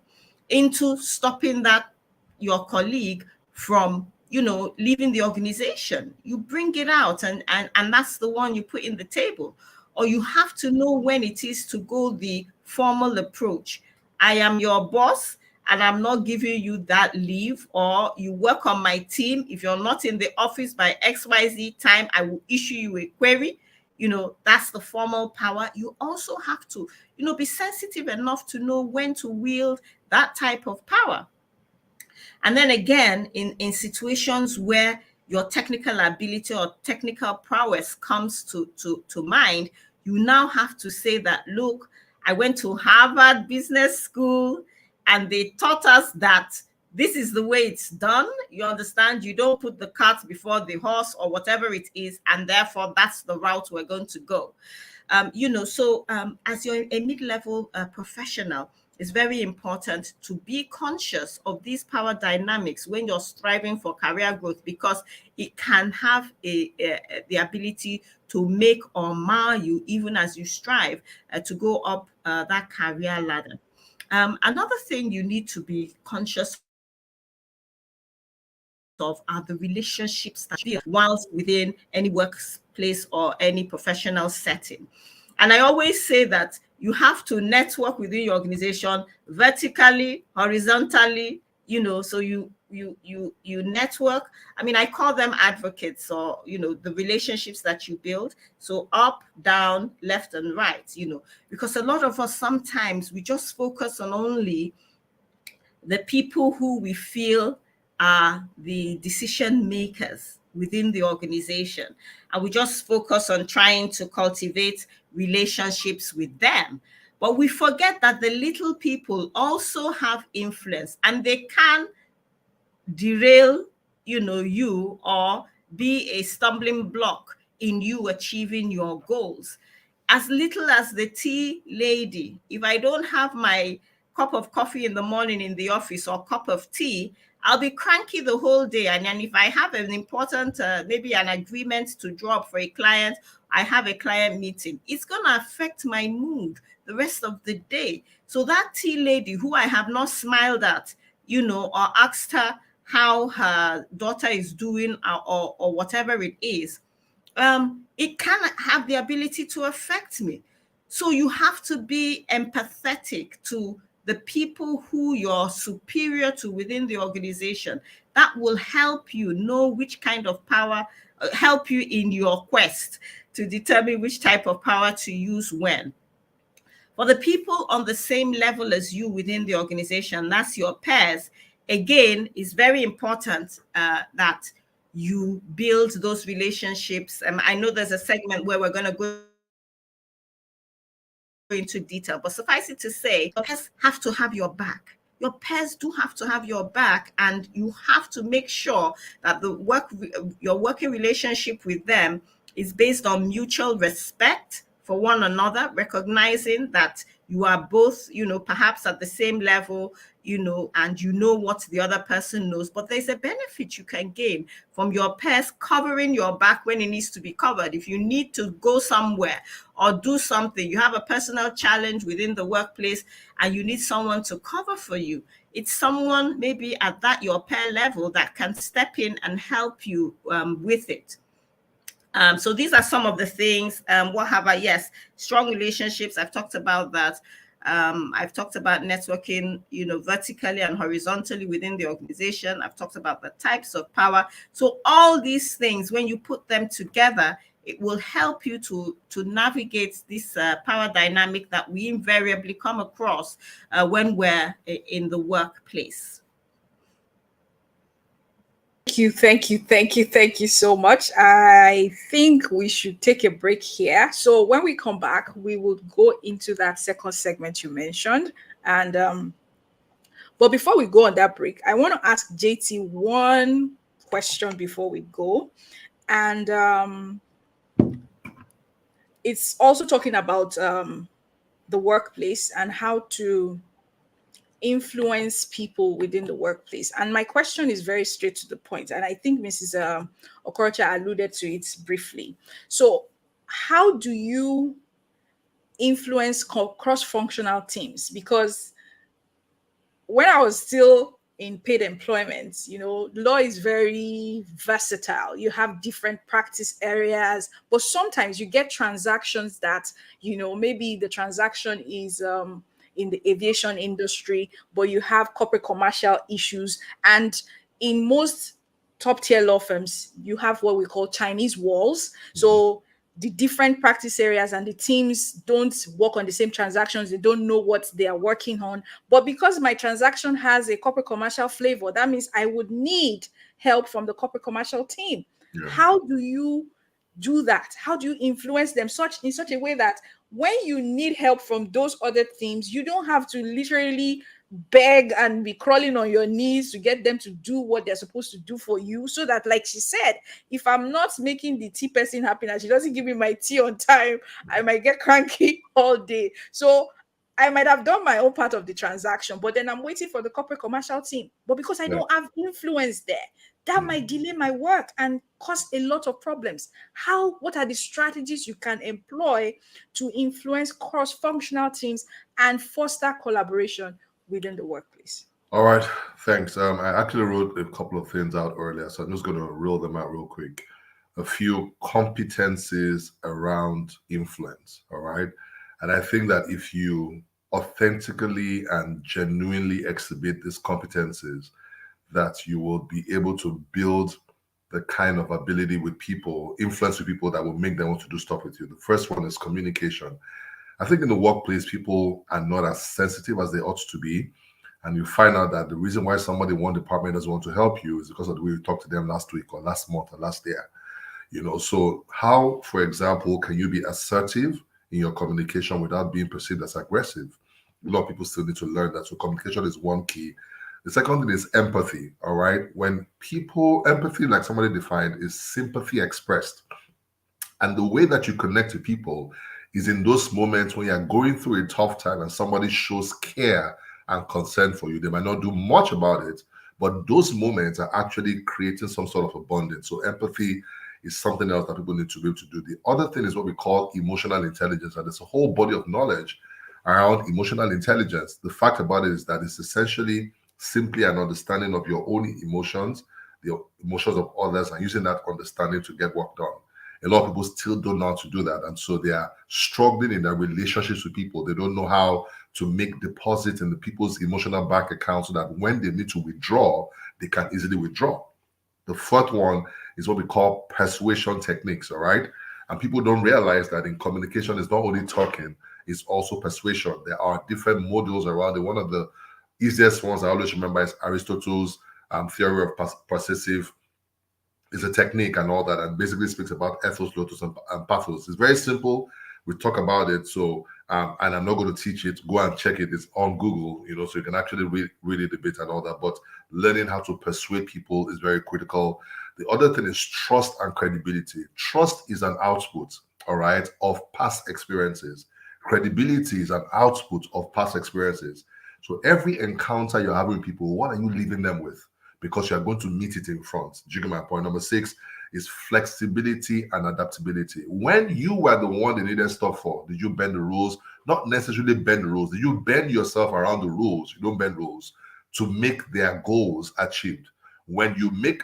into stopping your colleague from leaving the organization. You bring it out and that's the one you put in the table. Or you have to know when it is to go the formal approach. I am your boss and I'm not giving you that leave, or you work on my team. If you're not in the office by XYZ time, I will issue you a query. That's the formal power. You also have to, be sensitive enough to know when to wield that type of power. And then again, in situations where your technical ability or technical prowess comes to mind, you now have to say that, look, I went to Harvard Business School and they taught us that this is the way it's done. You understand? You don't put the cart before the horse or whatever it is, and therefore that's the route we're going to go. As you're a mid-level professional, it's very important to be conscious of these power dynamics when you're striving for career growth, because it can have the ability to make or mar you even as you strive to go up that career ladder. Another thing you need to be conscious of are the relationships that you build whilst within any workplace or any professional setting. And I always say that you have to network within your organization vertically, horizontally, so you you network. I mean, I call them advocates, or the relationships that you build. So up, down, left, and right. Because a lot of us sometimes we just focus on only the people who we feel are the decision makers within the organization, and we just focus on trying to cultivate relationships with them. But we forget that the little people also have influence, and they can derail you, or be a stumbling block in you achieving your goals. As little as the tea lady, if I don't have my cup of coffee in the morning in the office, or cup of tea, I'll be cranky the whole day. And then if I have an important maybe an agreement to draw up for a client, I have a client meeting, it's going to affect my mood the rest of the day. So that tea lady who I have not smiled at, or asked her how her daughter is doing, or whatever it is, it can have the ability to affect me. So you have to be empathetic to the people who you're superior to within the organization. That will help you know which kind of power, help you in your quest to determine which type of power to use when. For the people on the same level as you within the organization, that's your peers, again, it's very important that you build those relationships. I know there's a segment where we're going to go into detail, but suffice it to say, your peers have to have your back. Your peers do have to have your back, and you have to make sure that your working relationship with them is based on mutual respect for one another, recognizing that you are both, perhaps at the same level, and what the other person knows. But there's a benefit you can gain from your peers covering your back when it needs to be covered. If you need to go somewhere or do something, you have a personal challenge within the workplace and you need someone to cover for you, it's someone maybe at that your peer level that can step in and help you with it. So these are some of the things. What have I? Yes, strong relationships. I've talked about that. I've talked about networking, vertically and horizontally within the organization. I've talked about the types of power. So all these things, when you put them together, it will help you to navigate this power dynamic that we invariably come across when we're in the workplace. Thank you so much. I think we should take a break here. So when we come back, we will go into that second segment you mentioned. And but before we go on that break, I want to ask JT one question before we go. And it's also talking about the workplace and how to influence people within the workplace. And my question is very straight to the point, and I think Mrs. Okorocha alluded to it briefly. So how do you influence cross-functional teams? Because when I was still in paid employment, law is very versatile. You have different practice areas, but sometimes you get transactions that, maybe the transaction is in the aviation industry, but you have corporate commercial issues. And in most top tier law firms, you have what we call Chinese walls. So the different practice areas and the teams don't work on the same transactions. They don't know what they are working on. But because my transaction has a corporate commercial flavor, that means I would need help from the corporate commercial team. Yeah. How do you do that? How do you influence them in such a way that when you need help from those other teams, you don't have to literally beg and be crawling on your knees to get them to do what they're supposed to do for you? So that, like she said, if I'm not making the tea person happy and she doesn't give me my tea on time, I might get cranky all day. So I might have done my own part of the transaction, but then I'm waiting for the corporate commercial team. But because I don't have influence there, that might delay my work and cause a lot of problems. What are the strategies you can employ to influence cross-functional teams and foster collaboration within the workplace? All right, thanks. I actually wrote a couple of things out earlier, so I'm just going to roll them out real quick. A few competencies around influence, all right? And I think that if you authentically and genuinely exhibit these competencies, that you will be able to build the kind of ability with people, influence with people that will make them want to do stuff with you. The first one is communication. I think in the workplace, people are not as sensitive as they ought to be. And you find out that the reason why somebody in one department doesn't want to help you is because of the way you talked to them last week or last month or last year. So how, for example, can you be assertive in your communication without being perceived as aggressive? A lot of people still need to learn that. So communication is one key. The second thing is empathy, all right? Empathy, like somebody defined, is sympathy expressed. And the way that you connect to people is in those moments when you're going through a tough time and somebody shows care and concern for you. They might not do much about it, but those moments are actually creating some sort of a bonding. So empathy is something else that people need to be able to do. The other thing is what we call emotional intelligence, and there's a whole body of knowledge around emotional intelligence. The fact about it is that it's essentially simply an understanding of your own emotions, the emotions of others, and using that understanding to get work done. A lot of people still don't know how to do that, and so they are struggling in their relationships with people. They don't know how to make deposits in the people's emotional bank account so that when they need to withdraw, they can easily withdraw. The fourth one is what we call persuasion techniques, all right? And people don't realize that in communication, it's not only talking, it's also persuasion. There are different modules around it. One of the easiest ones I always remember is Aristotle's theory of persuasive. Is a technique and all that, and basically speaks about ethos, lotus, and pathos. It's very simple. We talk about it. So, and I'm not going to teach it. Go and check it. It's on Google, so you can actually read it a bit and all that. But learning how to persuade people is very critical. The other thing is trust and credibility. Trust is an output, all right, of past experiences. Credibility is an output of past experiences. So every encounter you're having with people, what are you leaving them with? Because you're going to meet it in front. Do you get my point? Number 6 is flexibility and adaptability. When you were the one they needed stuff for, did you bend the rules? Not necessarily bend the rules. Did you bend yourself around the rules? You don't bend rules to make their goals achieved. When you make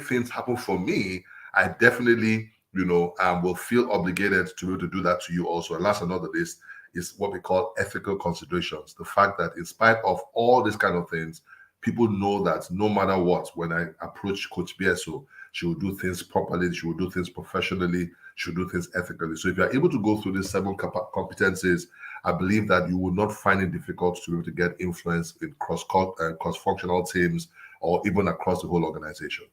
things happen for me, I definitely, will feel obligated to be able to do that to you also. And last but not the least is what we call ethical considerations. The fact that in spite of all these kind of things, people know that no matter what, when I approach Coach BSO, she will do things properly, she will do things professionally, she will do things ethically. So if you're able to go through these 7 competencies, I believe that you will not find it difficult to be able to get influence in cross-functional teams or even across the whole organization.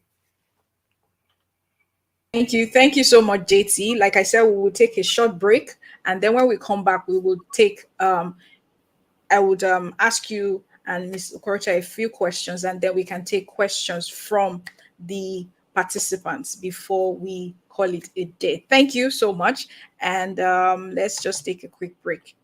Thank you. Thank you so much, JT. Like I said, we will take a short break, and then when we come back, we will take, I would ask you and Ms. Okorocha a few questions, and then we can take questions from the participants before we call it a day. Thank you so much. And let's just take a quick break.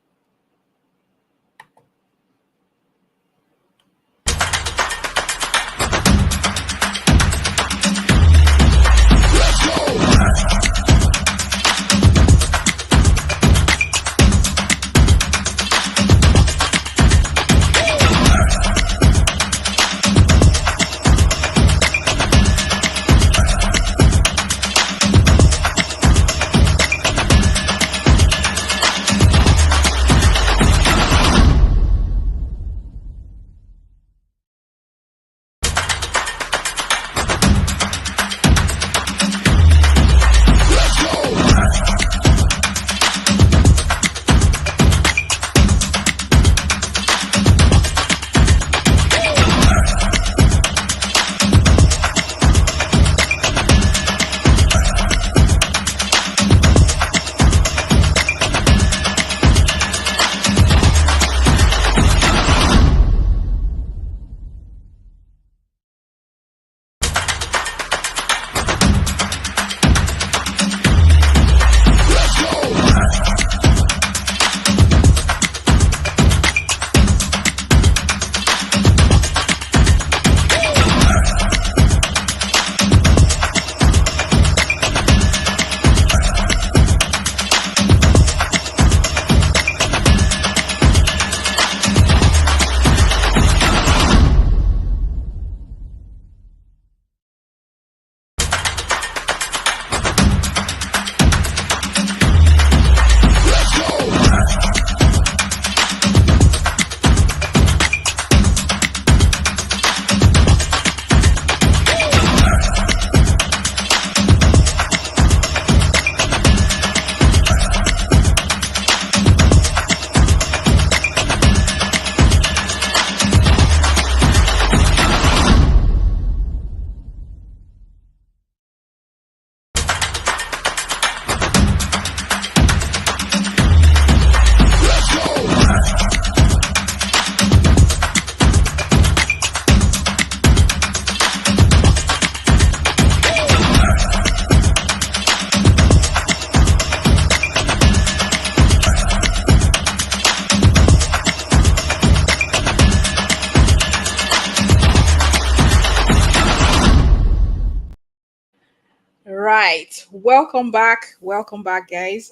Welcome back. Welcome back, guys.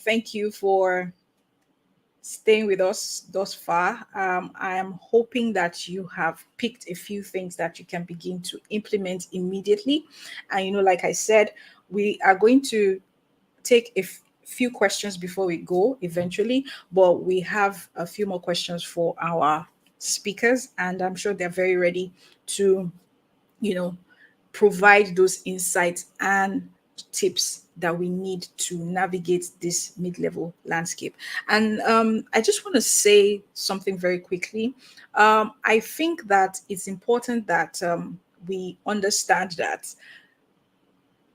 Thank you for staying with us thus far. I am hoping that you have picked a few things that you can begin to implement immediately. And, like I said, we are going to take a few questions before we go eventually, but we have a few more questions for our speakers, and I'm sure they're very ready to, you know, provide those insights and tips that we need to navigate this mid-level landscape. And I just want to say something very quickly. I think that it's important that we understand that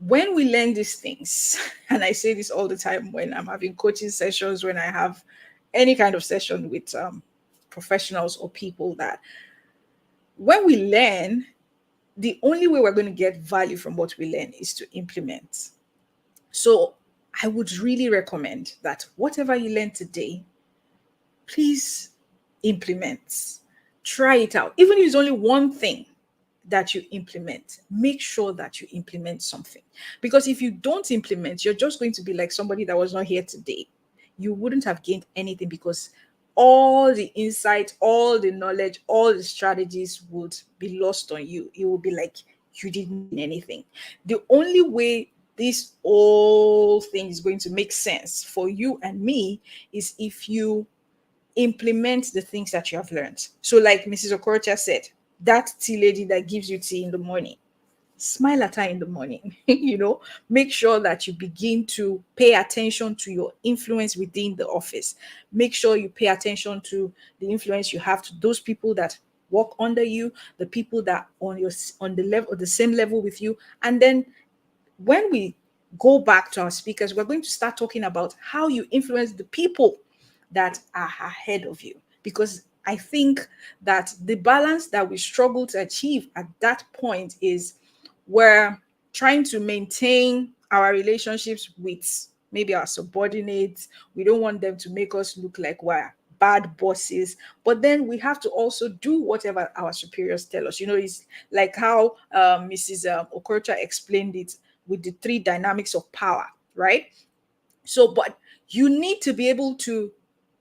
when we learn these things, and I say this all the time when I'm having coaching sessions, when I have any kind of session with professionals or people, that when we learn, the only way we're going to get value from what we learn is to implement. So I would really recommend that whatever you learn today, please implement. Try it out. Even if it's only one thing that you implement, make sure that you implement something. Because if you don't implement, you're just going to be like somebody that was not here today. You wouldn't have gained anything, because all the insight, all the knowledge, all the strategies would be lost on you. It will be like you didn't mean anything. The only way this whole thing is going to make sense for you and me is if you implement the things that you have learned. So, like Mrs. Okorocha said, that tea lady that gives you tea in the morning, smile at her in the morning. Make sure that you begin to pay attention to your influence within the office. Make sure you pay attention to the influence you have to those people that work under you, the people that on the level, the same level with you. And then when we go back to our speakers, we're going to start talking about how you influence the people that are ahead of you. Because I think that the balance that we struggle to achieve at that point is we're trying to maintain our relationships with maybe our subordinates. We don't want them to make us look like we're bad bosses, but then we have to also do whatever our superiors tell us. It's like how Mrs. Okorocha explained it with the 3 dynamics of power, right? So, but you need to be able to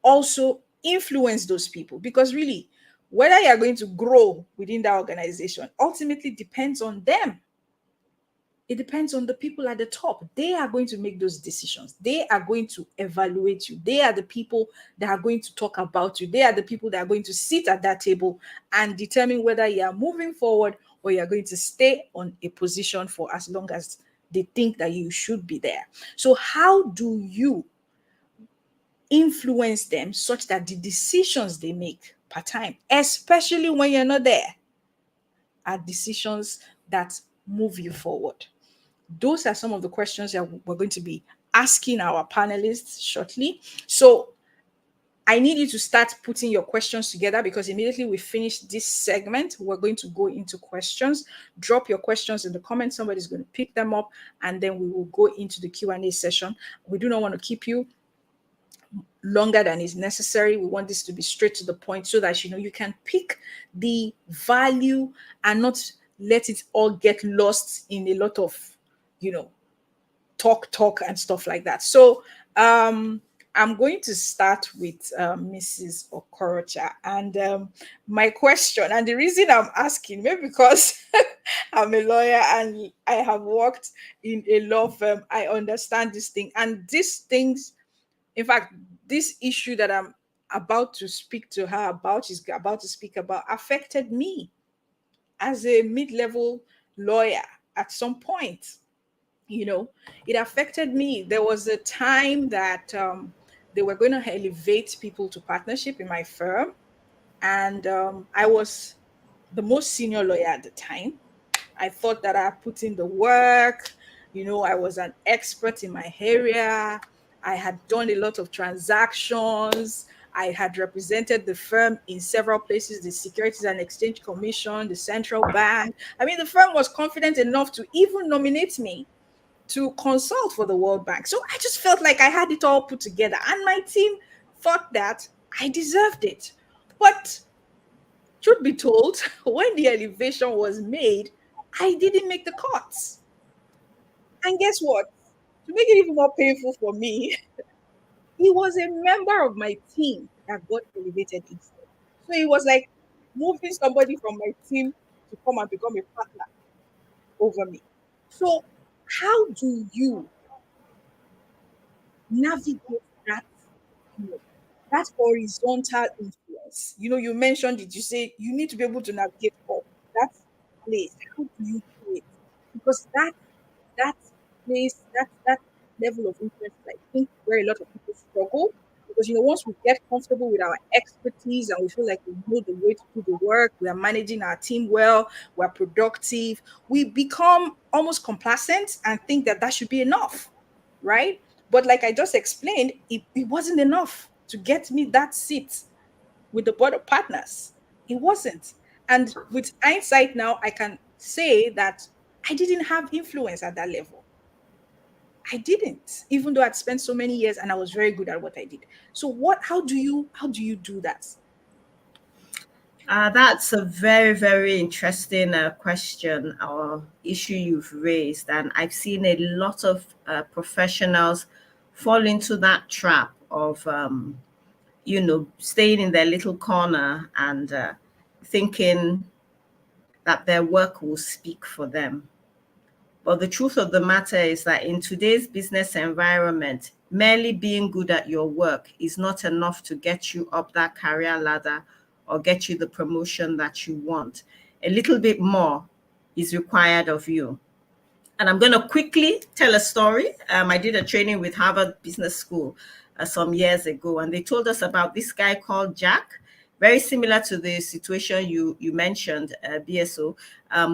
also influence those people, because really, whether you are going to grow within that organization ultimately depends on them. It depends on the people at the top. They are going to make those decisions. They are going to evaluate you. They are the people that are going to talk about you. They are the people that are going to sit at that table and determine whether you are moving forward or you are going to stay on a position for as long as they think that you should be there. So how do you influence them such that the decisions they make per time, especially when you're not there, are decisions that move you forward? Those are some of the questions that we're going to be asking our panelists shortly. So I need you to start putting your questions together, because immediately we finish this segment, we're going to go into questions. Drop your questions in the comments. Somebody's going to pick them up, and then we will go into the Q&A session. We do not want to keep you longer than is necessary. We want this to be straight to the point, so that you can pick the value and not let it all get lost in a lot of talk and stuff like that. So I'm going to start with Mrs. Okorocha, and my question, and the reason I'm asking, maybe because I'm a lawyer and I have worked in a law firm, I understand this thing, and these things, in fact, this issue that I'm about to speak to her about, she's about to speak about, affected me as a mid-level lawyer at some point. It affected me. There was a time that they were going to elevate people to partnership in my firm, and I was the most senior lawyer at the time. I thought that I put in the work. I was an expert in my area. I had done a lot of transactions. I had represented the firm in several places, the Securities and Exchange Commission, the Central Bank. I mean, the firm was confident enough to even nominate me to consult for the World Bank. So I just felt like I had it all put together, and my team thought that I deserved it. But truth be told, when the elevation was made, I didn't make the cuts. And guess what? To make it even more painful for me, he was a member of my team that got elevated instead. So it was like moving somebody from my team to come and become a partner over me. So how do you navigate that, you know, that horizontal influence? You know, you mentioned it, you say you need to be able to navigate up that place. How do you do it? Because that place, that level of influence, I think where a lot of people struggle. Because once we get comfortable with our expertise and we feel like we know the way to do the work, we are managing our team well, we're productive, we become almost complacent and think that that should be enough, right? But like I just explained, it wasn't enough to get me that seat with the board of partners. It wasn't. And with hindsight now, I can say that I didn't have influence at that level. I didn't, even though I'd spent so many years and I was very good at what I did. So how do you do that? That's a very, very interesting question or issue you've raised. And I've seen a lot of professionals fall into that trap of, staying in their little corner and thinking that their work will speak for them. But the truth of the matter is that in today's business environment, merely being good at your work is not enough to get you up that career ladder or get you the promotion that you want. A little bit more is required of you. And I'm going to quickly tell a story. I did a training with Harvard Business School some years ago, and they told us about this guy called Jack, very similar to the situation you mentioned, BSO,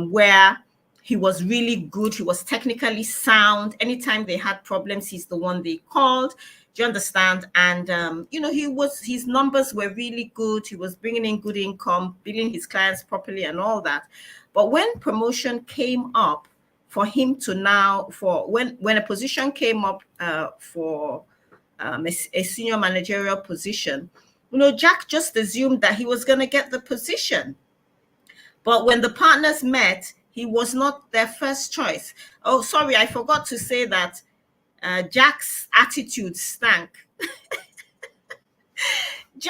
where he was really good. He was technically sound. Anytime they had problems, he's the one they called. Do you understand? And his numbers were really good. He was bringing in good income, billing his clients properly, and all that. But when promotion came up for him to now, for when a position came up for a senior managerial position, Jack just assumed that he was going to get the position. But when the partners met, he was not their first choice. Oh, sorry, I forgot to say that Jack's attitude stank. He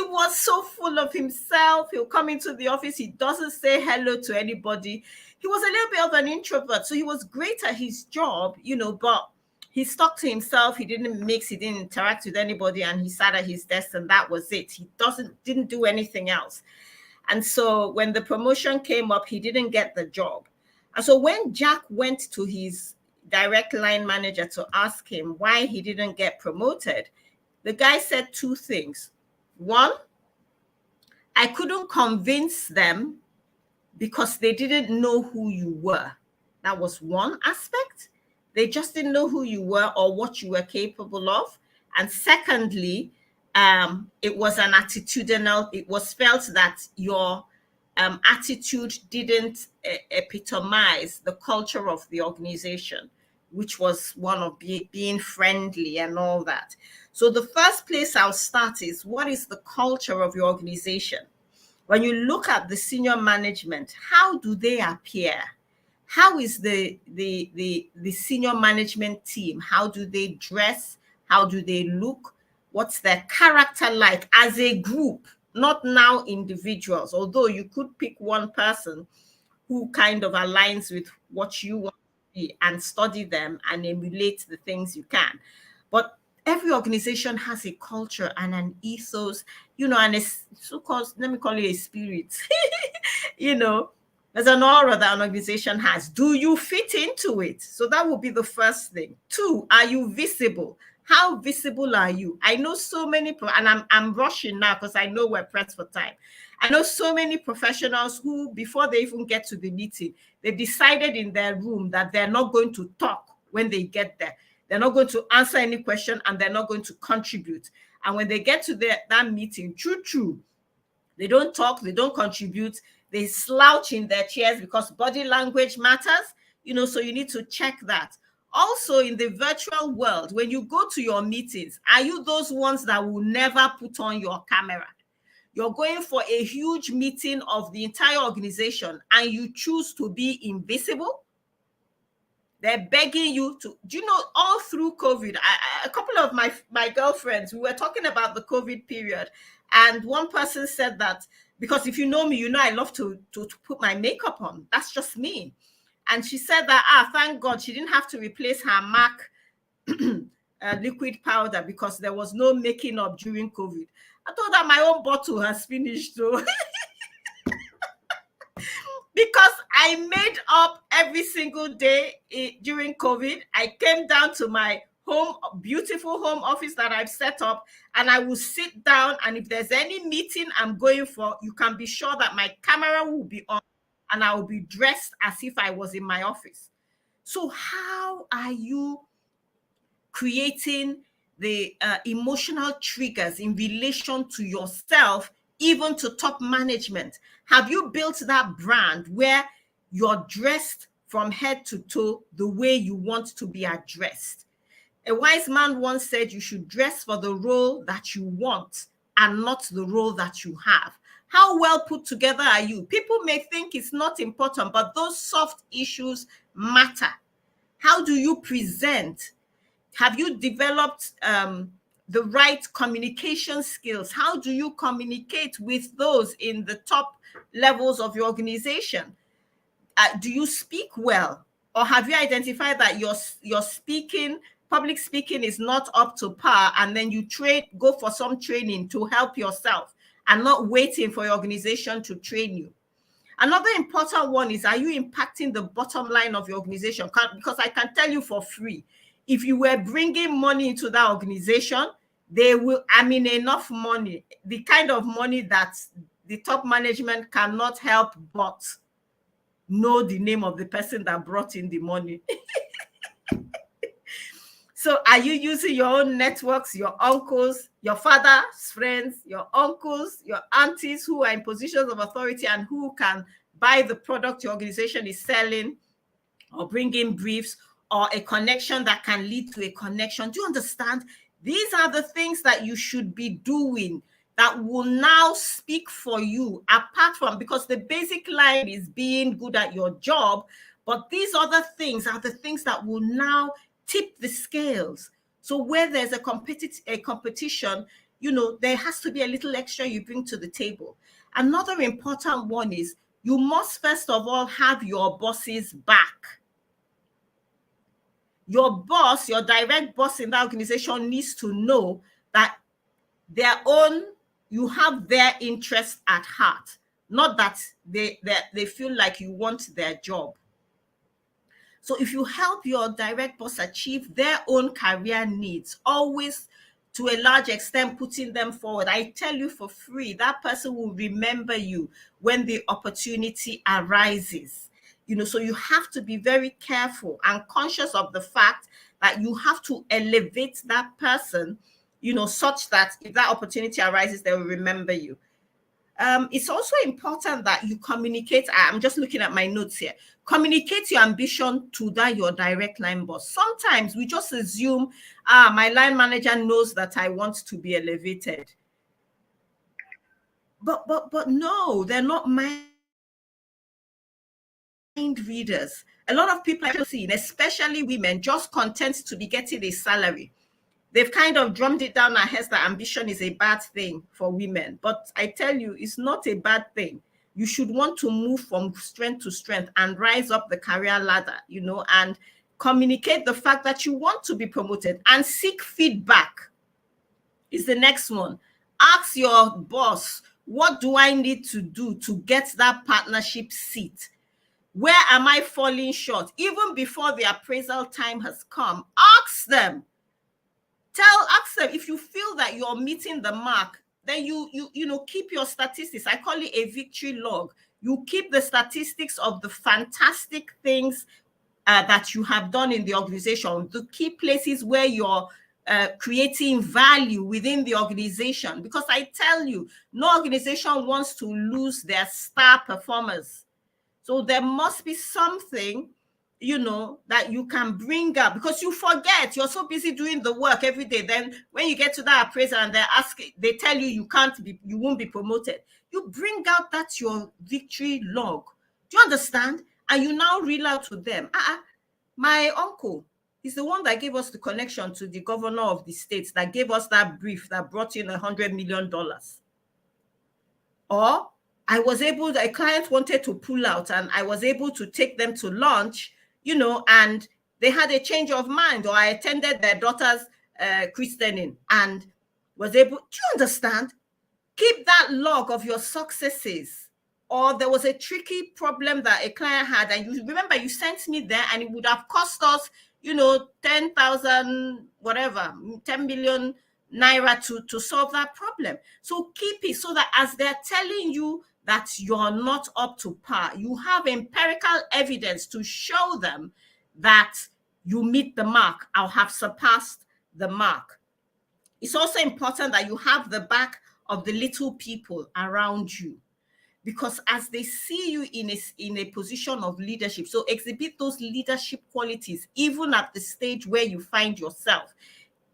was so full of himself. He'll come into the office. He doesn't say hello to anybody. He was a little bit of an introvert. So he was great at his job, but he stuck to himself. He didn't mix. He didn't interact with anybody. And he sat at his desk and that was it. He didn't do anything else. And so when the promotion came up, he didn't get the job. And so when Jack went to his direct line manager to ask him why he didn't get promoted, the guy said two things. One, I couldn't convince them because they didn't know who you were. That was one aspect. They just didn't know who you were or what you were capable of. And secondly, it was an attitudinal, it was felt that your attitude didn't epitomize the culture of the organization, which was one of being friendly and all that. So the first place I'll start is, what is the culture of your organization? When you look at the senior management, how do they appear? How is the senior management team? How do they dress? How do they look? What's their character like as a group, not now individuals, although you could pick one person who kind of aligns with what you want to be and study them and emulate the things you can. But every organization has a culture and an ethos, and a so-called, let me call it a spirit, there's an aura that an organization has. Do you fit into it? So that would be the first thing. Two, are you visible? How visible are you? I know so many, and I'm rushing now because I know we're pressed for time. I know so many professionals who, before they even get to the meeting, they decided in their room that they're not going to talk when they get there. They're not going to answer any question and they're not going to contribute. And when they get to that meeting, true, they don't talk, they don't contribute, they slouch in their chairs because body language matters, so you need to check that. Also, in the virtual world, when you go to your meetings, are you those ones that will never put on your camera? You're going for a huge meeting of the entire organization and you choose to be invisible? They're begging you to, do you know, all through COVID, a couple of my girlfriends, we were talking about the COVID period. And one person said that, because if you know me, you know I love to put my makeup on. That's just me. And she said that, thank God she didn't have to replace her MAC liquid powder because there was no making up during COVID. I told her my own bottle has finished, so because I made up every single day during COVID. I came down to my beautiful home office that I've set up, and I will sit down, and if there's any meeting I'm going for, you can be sure that my camera will be on and I will be dressed as if I was in my office. So how are you creating the emotional triggers in relation to yourself, even to top management? Have you built that brand where you're dressed from head to toe the way you want to be addressed? A wise man once said you should dress for the role that you want and not the role that you have. How well put together are you? People may think it's not important, but those soft issues matter. How do you present? Have you developed the right communication skills? How do you communicate with those in the top levels of your organization? Do you speak well? Or have you identified that your speaking, public speaking is not up to par, and then you go for some training to help yourself and not waiting for your organization to train you? Another important one is, are you impacting the bottom line of your organization? Because I can tell you for free, if you were bringing money into that organization, they will, enough money, the kind of money that the top management cannot help but know the name of the person that brought in the money. So are you using your own networks, your uncles, your father's friends, your uncles, your aunties who are in positions of authority and who can buy the product your organization is selling, or bring in briefs, or a connection that can lead to a connection? Do you understand? These are the things that you should be doing that will now speak for you, apart from, because the basic line is being good at your job, but these other things are the things that will now tip the scales. So where there's a competition, there has to be a little extra you bring to the table. Another important one is, you must first of all have your boss's back. Your boss, your direct boss in that organization, needs to know that you have their interests at heart, not that they feel like you want their job. So if you help your direct boss achieve their own career needs, always to a large extent putting them forward, I tell you for free, that person will remember you when the opportunity arises. So you have to be very careful and conscious of the fact that you have to elevate that person, such that if that opportunity arises, they will remember you. It's also important that you communicate. I'm just looking at my notes here. Communicate your ambition to your direct line boss. Sometimes we just assume, my line manager knows that I want to be elevated. But no, they're not mind readers. A lot of people I've seen, especially women, just content to be getting a salary. They've kind of drummed it down our heads that ambition is a bad thing for women. But I tell you, it's not a bad thing. You should want to move from strength to strength and rise up the career ladder, and communicate the fact that you want to be promoted, and seek feedback is the next one. Ask your boss, what do I need to do to get that partnership seat? Where am I falling short? Even before the appraisal time has come, ask them. Ask them if you feel that you're meeting the mark. Then you keep your statistics. I call it a victory log. You keep the statistics of the fantastic things that you have done in the organization, the key places where you're creating value within the organization. Because I tell you, no organization wants to lose their star performers. So there must be something that you can bring up, because you forget, you're so busy doing the work every day. Then when you get to that appraisal and they tell you you won't be promoted, you bring out your victory log. Do you understand? And you now reel out to them, My uncle is the one that gave us the connection to the governor of the state that gave us that brief that brought in $100 million. Or a client wanted to pull out and I was able to take them to lunch, and they had a change of mind, or I attended their daughter's christening and was able, do you understand? Keep that log of your successes. Or there was a tricky problem that a client had, and you remember you sent me there, and it would have cost us, 10,000, whatever, 10 million naira to solve that problem. So keep it so that as they're telling you that you're not up to par, you have empirical evidence to show them that you meet the mark or have surpassed the mark. It's also important that you have the back of the little people around you, because as they see you in a position of leadership, so exhibit those leadership qualities, even at the stage where you find yourself,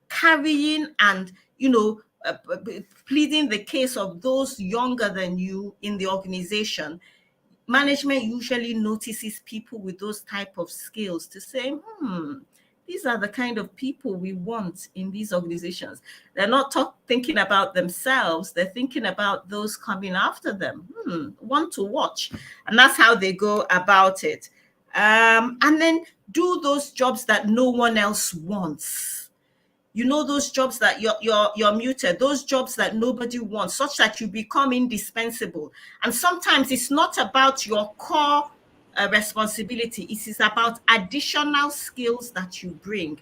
carrying and, pleading the case of those younger than you in the organization. Management usually notices people with those type of skills to say, these are the kind of people we want in these organizations. They're not thinking about themselves. They're thinking about those coming after them. One to watch. And that's how they go about it. And then do those jobs that no one else wants. Those jobs that you're muted, those jobs that nobody wants, such that you become indispensable. And sometimes it's not about your core responsibility. It is about additional skills that you bring.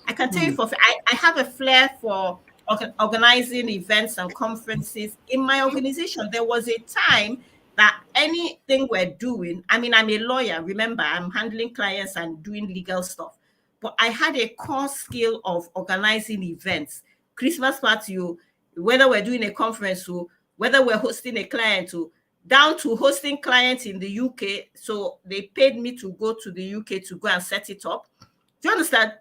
I can tell you I have a flair for organizing events and conferences. In my organization, there was a time that anything we're doing, I'm a lawyer, remember, I'm handling clients and doing legal stuff. But I had a core skill of organizing events, Christmas party, whether we're doing a conference, whether we're hosting a client, down to hosting clients in the UK. So they paid me to go to the UK to go and set it up. Do you understand?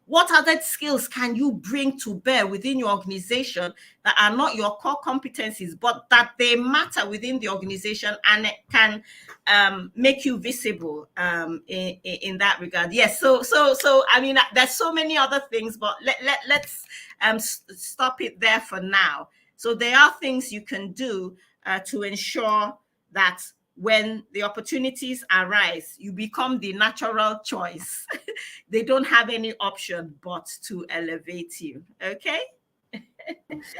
What other skills can you bring to bear within your organization that are not your core competencies, but that they matter within the organization and it can make you visible in that regard? Yes. So there's so many other things, but let's stop it there for now. So there are things you can do to ensure that when the opportunities arise, you become the natural choice. They don't have any option but to elevate you. Okay?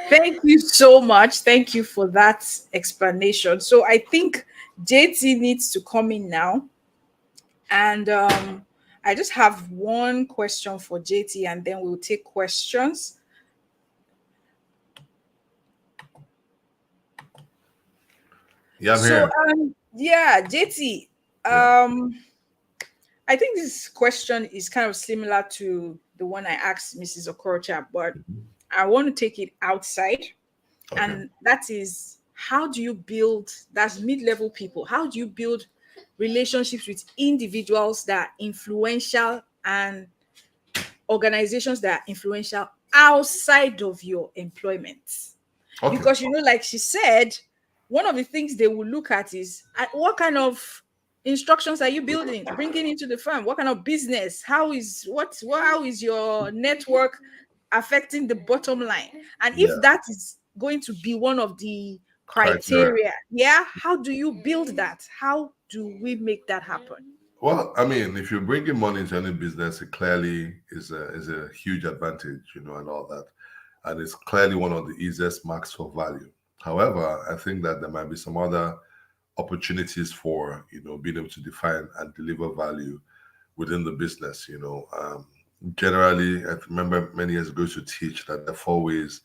Thank you so much. Thank you for that explanation. So I think JT needs to come in now. And I just have one question for JT, and then we'll take questions. Yeah, I'm here. JT, I think this question is kind of similar to the one I asked Mrs. Okorocha, but I want to take it outside. Okay. And that is, how do you build, that's mid-level people, how do you build relationships with individuals that are influential and organizations that are influential outside of your employment? Okay. Because, like she said, one of the things they will look at is what kind of instructions are you bringing into the firm? What kind of business? How is your network affecting the bottom line? And if that is going to be one of the criteria, how do you build that? How do we make that happen? Well, if you're bringing money into any business, it clearly is a huge advantage, and all that. And it's clearly one of the easiest marks for value. However, I think that there might be some other opportunities for, being able to define and deliver value within the business. Generally, I remember many years ago to teach that there are 4 ways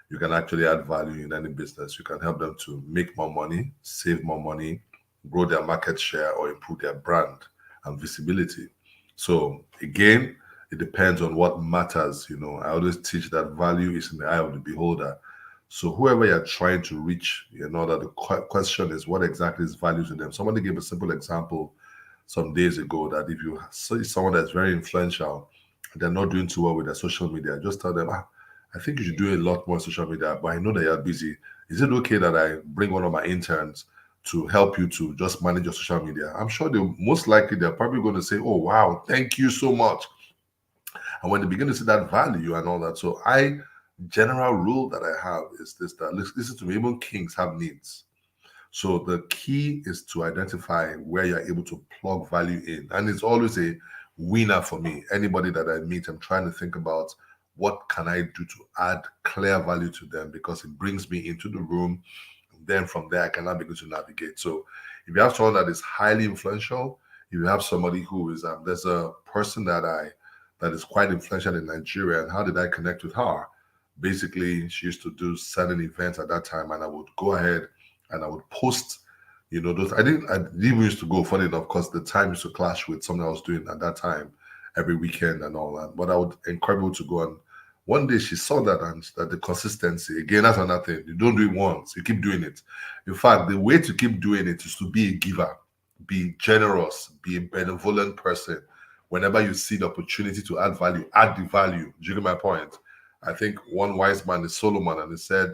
you can actually add value in any business. You can help them to make more money, save more money, grow their market share, or improve their brand and visibility. So again, it depends on what matters. I always teach that value is in the eye of the beholder. So whoever you're trying to reach, that the question is, what exactly is value to them? Somebody gave a simple example some days ago that if you see someone that's very influential, they're not doing too well with their social media, just tell them, I think you should do a lot more social media, but I know that you're busy. Is it okay that I bring one of my interns to help you to just manage your social media, I'm sure they're probably going to say, oh wow, thank you so much. And when they begin to see that value and all that, so general rule that I have is this, that listen to me, even kings have needs. So the key is to identify where you're able to plug value in. And it's always a winner for me. Anybody that I meet, I'm trying to think about what can I do to add clear value to them, because it brings me into the room. Then from there, I can now begin to navigate. So if you have someone that is highly influential, if you have somebody who is, there's a person that is quite influential in Nigeria. And how did I connect with her? Basically, she used to do certain events at that time, and I would go ahead and I would post, those. I didn't even used to go, funny enough, because the time used to clash with something I was doing at that time every weekend and all that. But I would encourage people to go. And one day she saw that, and that the consistency, again, that's another thing. You don't do it once, you keep doing it. In fact, the way to keep doing it is to be a giver, be generous, be a benevolent person. Whenever you see the opportunity to add value, add the value. Do you get my point? I think one wise man is Solomon, and he said,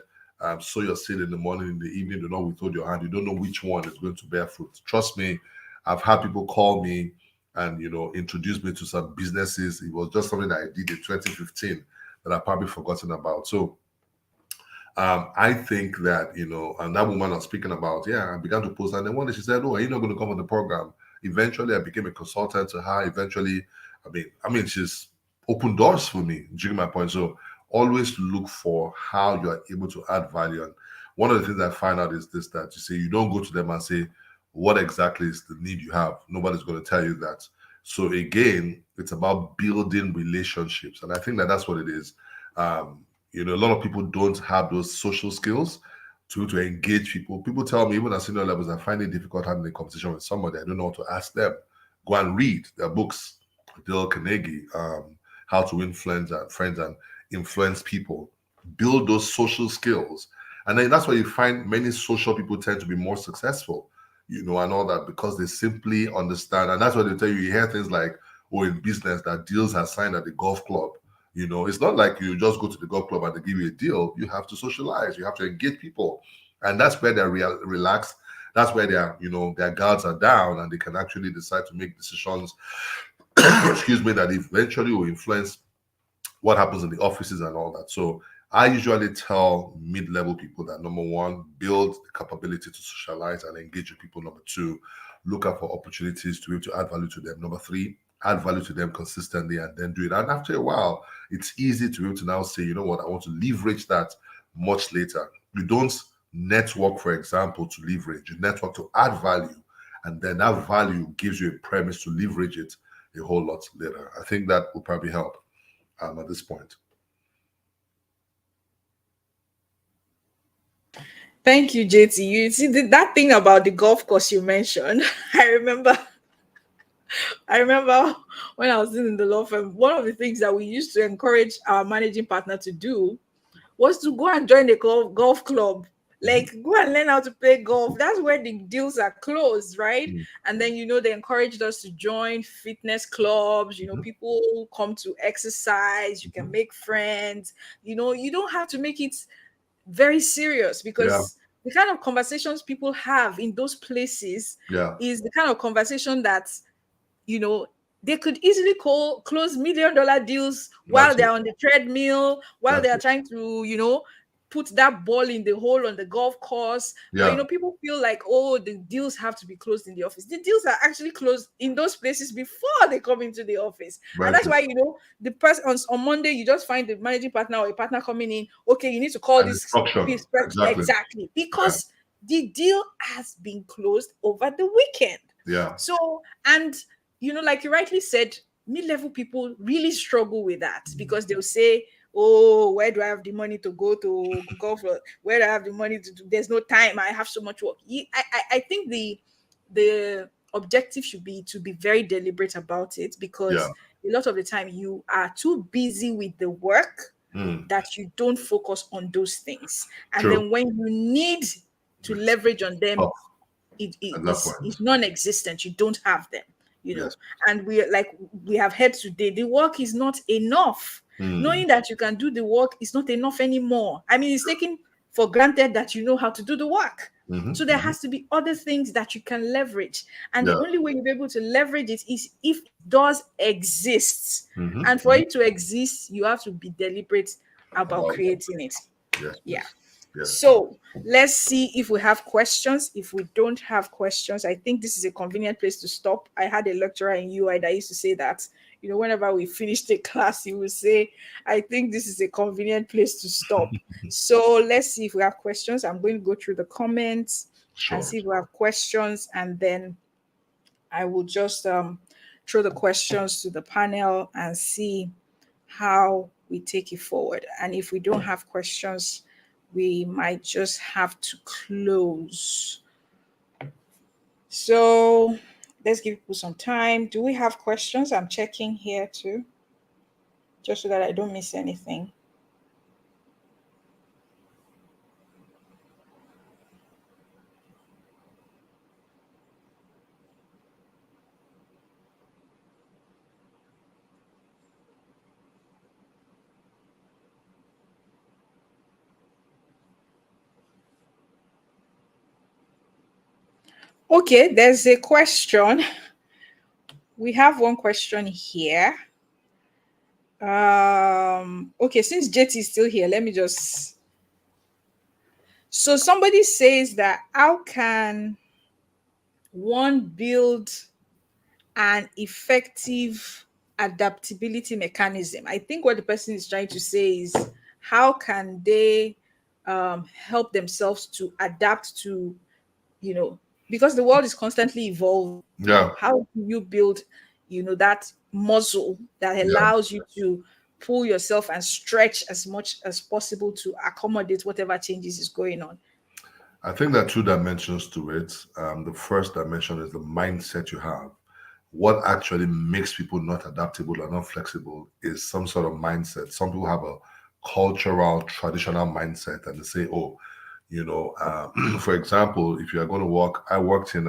sow your seed in the morning, in the evening, do not withhold your hand. You don't know which one is going to bear fruit. Trust me, I've had people call me and, introduce me to some businesses. It was just something that I did in 2015 that I've probably forgotten about. So I think that, and that woman I was speaking about, I began to post. And then one day she said, oh, are you not going to come on the program? Eventually, I became a consultant to her. Eventually, I mean, she's opened doors for me. Do you get my point? So always look for how you are able to add value. And one of the things I find out is this, that you say, you don't go to them and say, what exactly is the need you have? Nobody's going to tell you that. So again, it's about building relationships. And I think that that's what it is. A lot of people don't have those social skills to engage people. People tell me, even at senior levels, I find it difficult having a conversation with somebody. I don't know what to ask them. Go and read their books. Dale Carnegie, How to Win Friends and Influence People. Build those social skills. And then that's why you find many social people tend to be more successful, and all that, because they simply understand. And that's why they tell you hear things like, oh, in business, that deals are signed at the golf club. It's not like you just go to the golf club and they give you a deal. You have to socialize. You have to engage people. And that's where they're relaxed. That's where their guards are down, and they can actually decide to make decisions, excuse me, that eventually will influence what happens in the offices and all that. So I usually tell mid-level people that, number one, build the capability to socialize and engage with people. Number two, look out for opportunities to be able to add value to them. Number three, add value to them consistently and then do it. And after a while, it's easy to be able to now say, you know what, I want to leverage that much later. You don't network, for example, to leverage. You network to add value. And then that value gives you a premise to leverage it a whole lot later. I think that will probably help at this point. Thank you, JT. You see that thing about the golf course you mentioned. I remember when I was in the law firm, one of the things that we used to encourage our managing partner to do was to go and join the golf club. Like, go and learn how to play golf. That's where the deals are closed, right? And then, they encouraged us to join fitness clubs. People come to exercise. You can make friends. You don't have to make it very serious, because the kind of conversations people have in those places is the kind of conversation that, they could easily close $1 million deals while they're on the treadmill, while they're trying to, put that ball in the hole on the golf course. But, people feel like, oh, the deals have to be closed in the office. The deals are actually closed in those places before they come into the office. And that's why, the person on Monday, you just find the managing partner or a partner coming in. Okay, you need to call this. Exactly. Because the deal has been closed over the weekend. So, and, like you rightly said, mid-level people really struggle with that, because they'll say, oh, where do I have the money to go to golf? Where do I have the money to do? There's no time. I have so much work. I think the objective should be to be very deliberate about it, because a lot of the time you are too busy with the work that you don't focus on those things. And then when you need to leverage on them, it's non-existent. You don't have them, And we have heard today, the work is not enough. Knowing that you can do the work is not enough anymore. I mean, it's taking for granted that you know how to do the work. Mhm, So there mhm. has to be other things that you can leverage. And Yeah. the only way you'll be able to leverage it is if it does exist. Mhm, And for mhm. it to exist, you have to be deliberate about About creating it. yes, Yeah. please. Yes. So let's see if we have questions. If we don't have questions, I think this is a convenient place to stop. I had a lecturer in UI that used to say that, whenever we finished the class, he would say, I think this is a convenient place to stop. So let's see if we have questions. I'm going to go through the comments and Sure. see if we have questions, and then I will just throw the questions to the panel and see how we take it forward. And if we don't have questions, we might just have to close. So let's give people some time. Do we have questions? I'm checking here too, just so that I don't miss anything. Okay, there's a question. We have one question here. Okay, since JT is still here, let me just. So somebody says that how can one build an effective adaptability mechanism? I think what the person is trying to say is how can they help themselves to adapt to, because the world is constantly evolving. Yeah. How do you build, that muscle that Yeah. allows you to pull yourself and stretch as much as possible to accommodate whatever changes is going on? I think there are two dimensions to it. The first dimension is the mindset you have. What actually makes people not adaptable or not flexible is some sort of mindset. Some people have a cultural, traditional mindset, and they say, "Oh, for example, if you are going to work, I worked in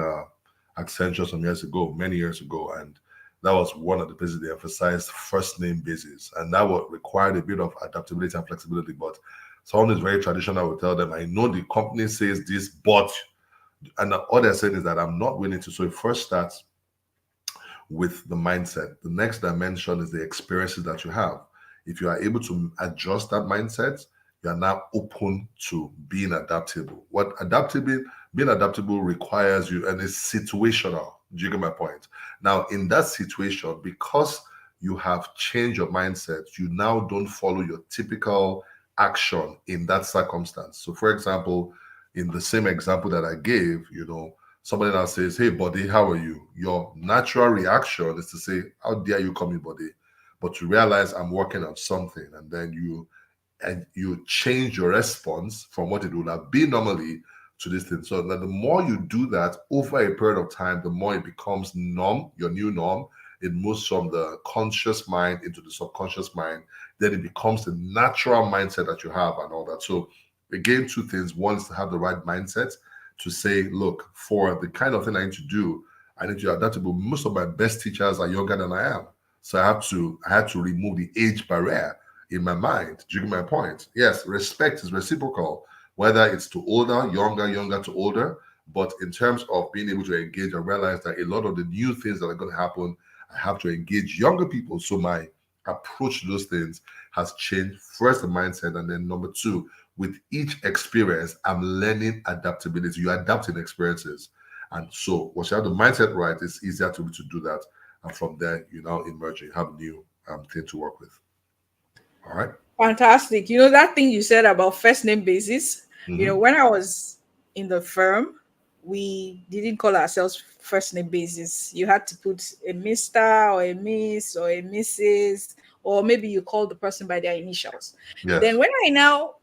Accenture some years ago, many years ago, and that was one of the places they emphasized first name basis, and that would require a bit of adaptability and flexibility. But someone who's very traditional will tell them, I know the company says this, but, and all they're saying is that I'm not willing to. So it first starts with the mindset. The next dimension is the experiences that you have. If you are able to adjust that mindset, you are now open to being adaptable. Being adaptable requires you, and it's situational. Do you get my point? Now, in that situation, because you have changed your mindset, you now don't follow your typical action in that circumstance. So, for example, in the same example that I gave, somebody now says, "Hey, buddy, how are you?" Your natural reaction is to say, "How dare you call me buddy?" But to realize I'm working on something, and then you change your response from what it would have been normally to this thing. So that the more you do that over a period of time, the more it becomes norm, your new norm. It moves from the conscious mind into the subconscious mind. Then it becomes the natural mindset that you have and all that. So again, two things. One is to have the right mindset to say, look, for the kind of thing I need to do, I need to be adaptable. Most of my best teachers are younger than I am. So I had to remove the age barrier in my mind. Do you get my point? Yes, respect is reciprocal, whether it's to older, younger to older. But in terms of being able to engage, I realize that a lot of the new things that are going to happen, I have to engage younger people. So my approach to those things has changed. First, the mindset, and then number two, with each experience, I'm learning adaptability. You adapt in experiences. And so once you have the mindset right, it's easier to do that. And from there, you now emerge, you have a new thing to work with. All right. Fantastic. That thing you said about first name basis, Mhm. when I was in the firm, we didn't call ourselves first name basis. You had to put a Mr. or a Miss or a Mrs. or maybe you call the person by their initials. Yes. Then when I now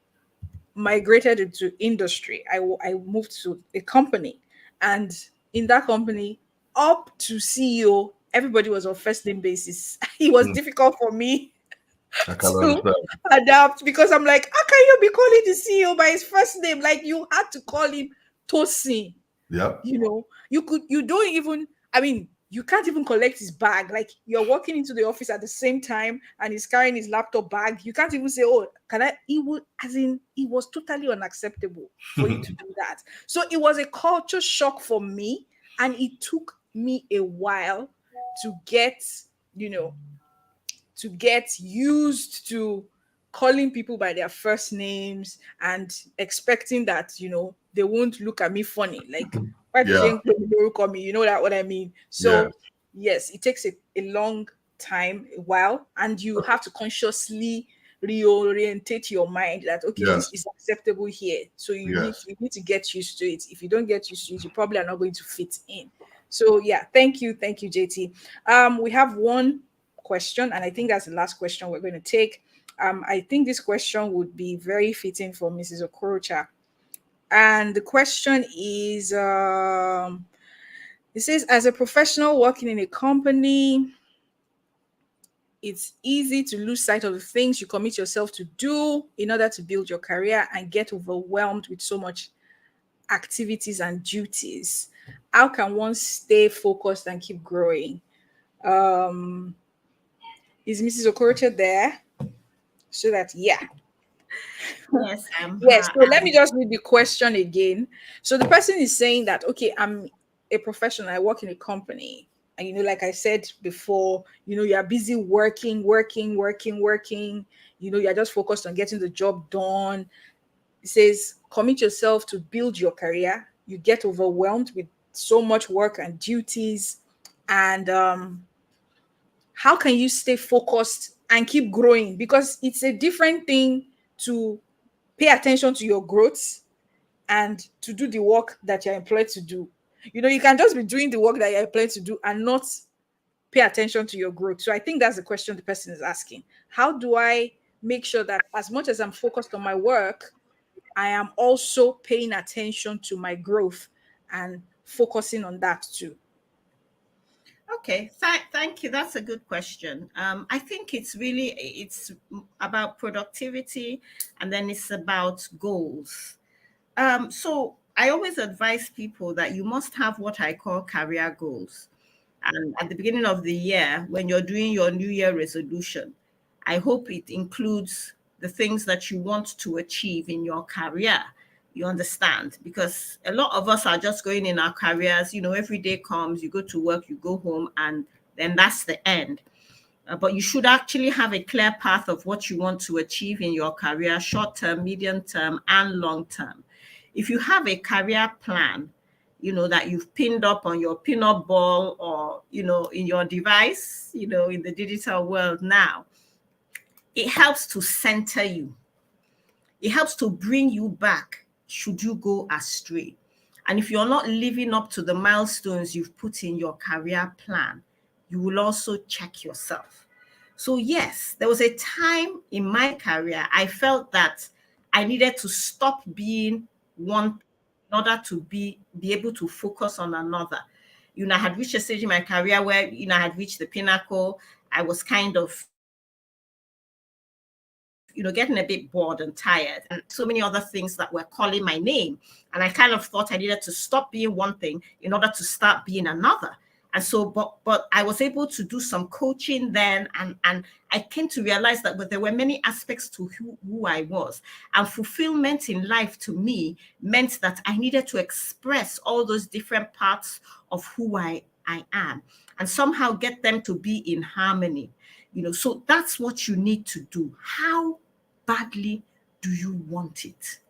migrated into industry, I moved to a company, and in that company, up to CEO, everybody was on first name basis. It was Mm, difficult for me I can to understand. adapt because I'm like, how can you be calling the CEO by his first name? Like you had to call him Tosin. Yep. You don't even, I mean, you can't even collect his bag. Like, you're walking into the office at the same time and he's carrying his laptop bag. You can't even say, oh, can I? It would, as in, it was totally unacceptable for you to do that. So it was a culture shock for me. And it took me a while to get, you know, to get used to calling people by their first names and expecting that, you know, they won't look at me funny. Like, why did Yeah. you call me? You know that what I mean? Yeah. So yes, it takes a long time, a while, and you have to consciously reorientate your mind that, okay, this Yes. is acceptable here. So Yes. you need to get used to it. If you don't get used to it, you probably are not going to fit in. So yeah, thank you, JT. We have one question, and I think that's the last question we're going to take. I think this question would be very fitting for Mrs. Okorocha. And the question is, it says, as a professional working in a company, it's easy to lose sight of the things you commit yourself to do in order to build your career and get overwhelmed with so much activities and duties. How can one stay focused and keep growing? Is Mrs. Okorocha there? So that, yeah. Yes, Yes. So let me just read the question again. So the person is saying that, okay, I'm a professional, I work in a company. And, you know, like I said before, you know, you're busy working. You know, you're just focused on getting the job done. It says, commit yourself to build your career. You get overwhelmed with so much work and duties. And how can you stay focused and keep growing? Because it's a different thing to pay attention to your growth and to do the work that you're employed to do. You know, you can just be doing the work that you're employed to do and not pay attention to your growth. So I think that's the question the person is asking. How do I make sure that as much as I'm focused on my work, I am also paying attention to my growth and focusing on that too? Okay, thank you. That's a good question. I think it's about productivity, and then it's about goals. So I always advise people that you must have what I call career goals. And at the beginning of the year, when you're doing your New Year resolution, I hope it includes the things that you want to achieve in your career. You understand? Because a lot of us are just going in our careers, you know, every day comes, you go to work, you go home, and then that's the end. But you should actually have a clear path of what you want to achieve in your career, short term, medium term, and long term. If you have a career plan, you know, that you've pinned up on your pinup ball or, you know, in your device, you know, in the digital world now, it helps to center you. It helps to bring you back should you go astray. And if you're not living up to the milestones you've put in your career plan, you will also check yourself. So yes, there was a time in my career I felt that I needed to stop being one in order to be able to focus on another. You know, I had reached a stage in my career where, you know, I had reached the pinnacle. I was kind of, you know, getting a bit bored and tired, and so many other things that were calling my name. And I kind of thought I needed to stop being one thing in order to start being another. And so, but I was able to do some coaching then, and I came to realize that there were many aspects to who I was. And fulfillment in life to me meant that I needed to express all those different parts of who I am and somehow get them to be in harmony. You know, so that's what you need to do. How badly do you want it?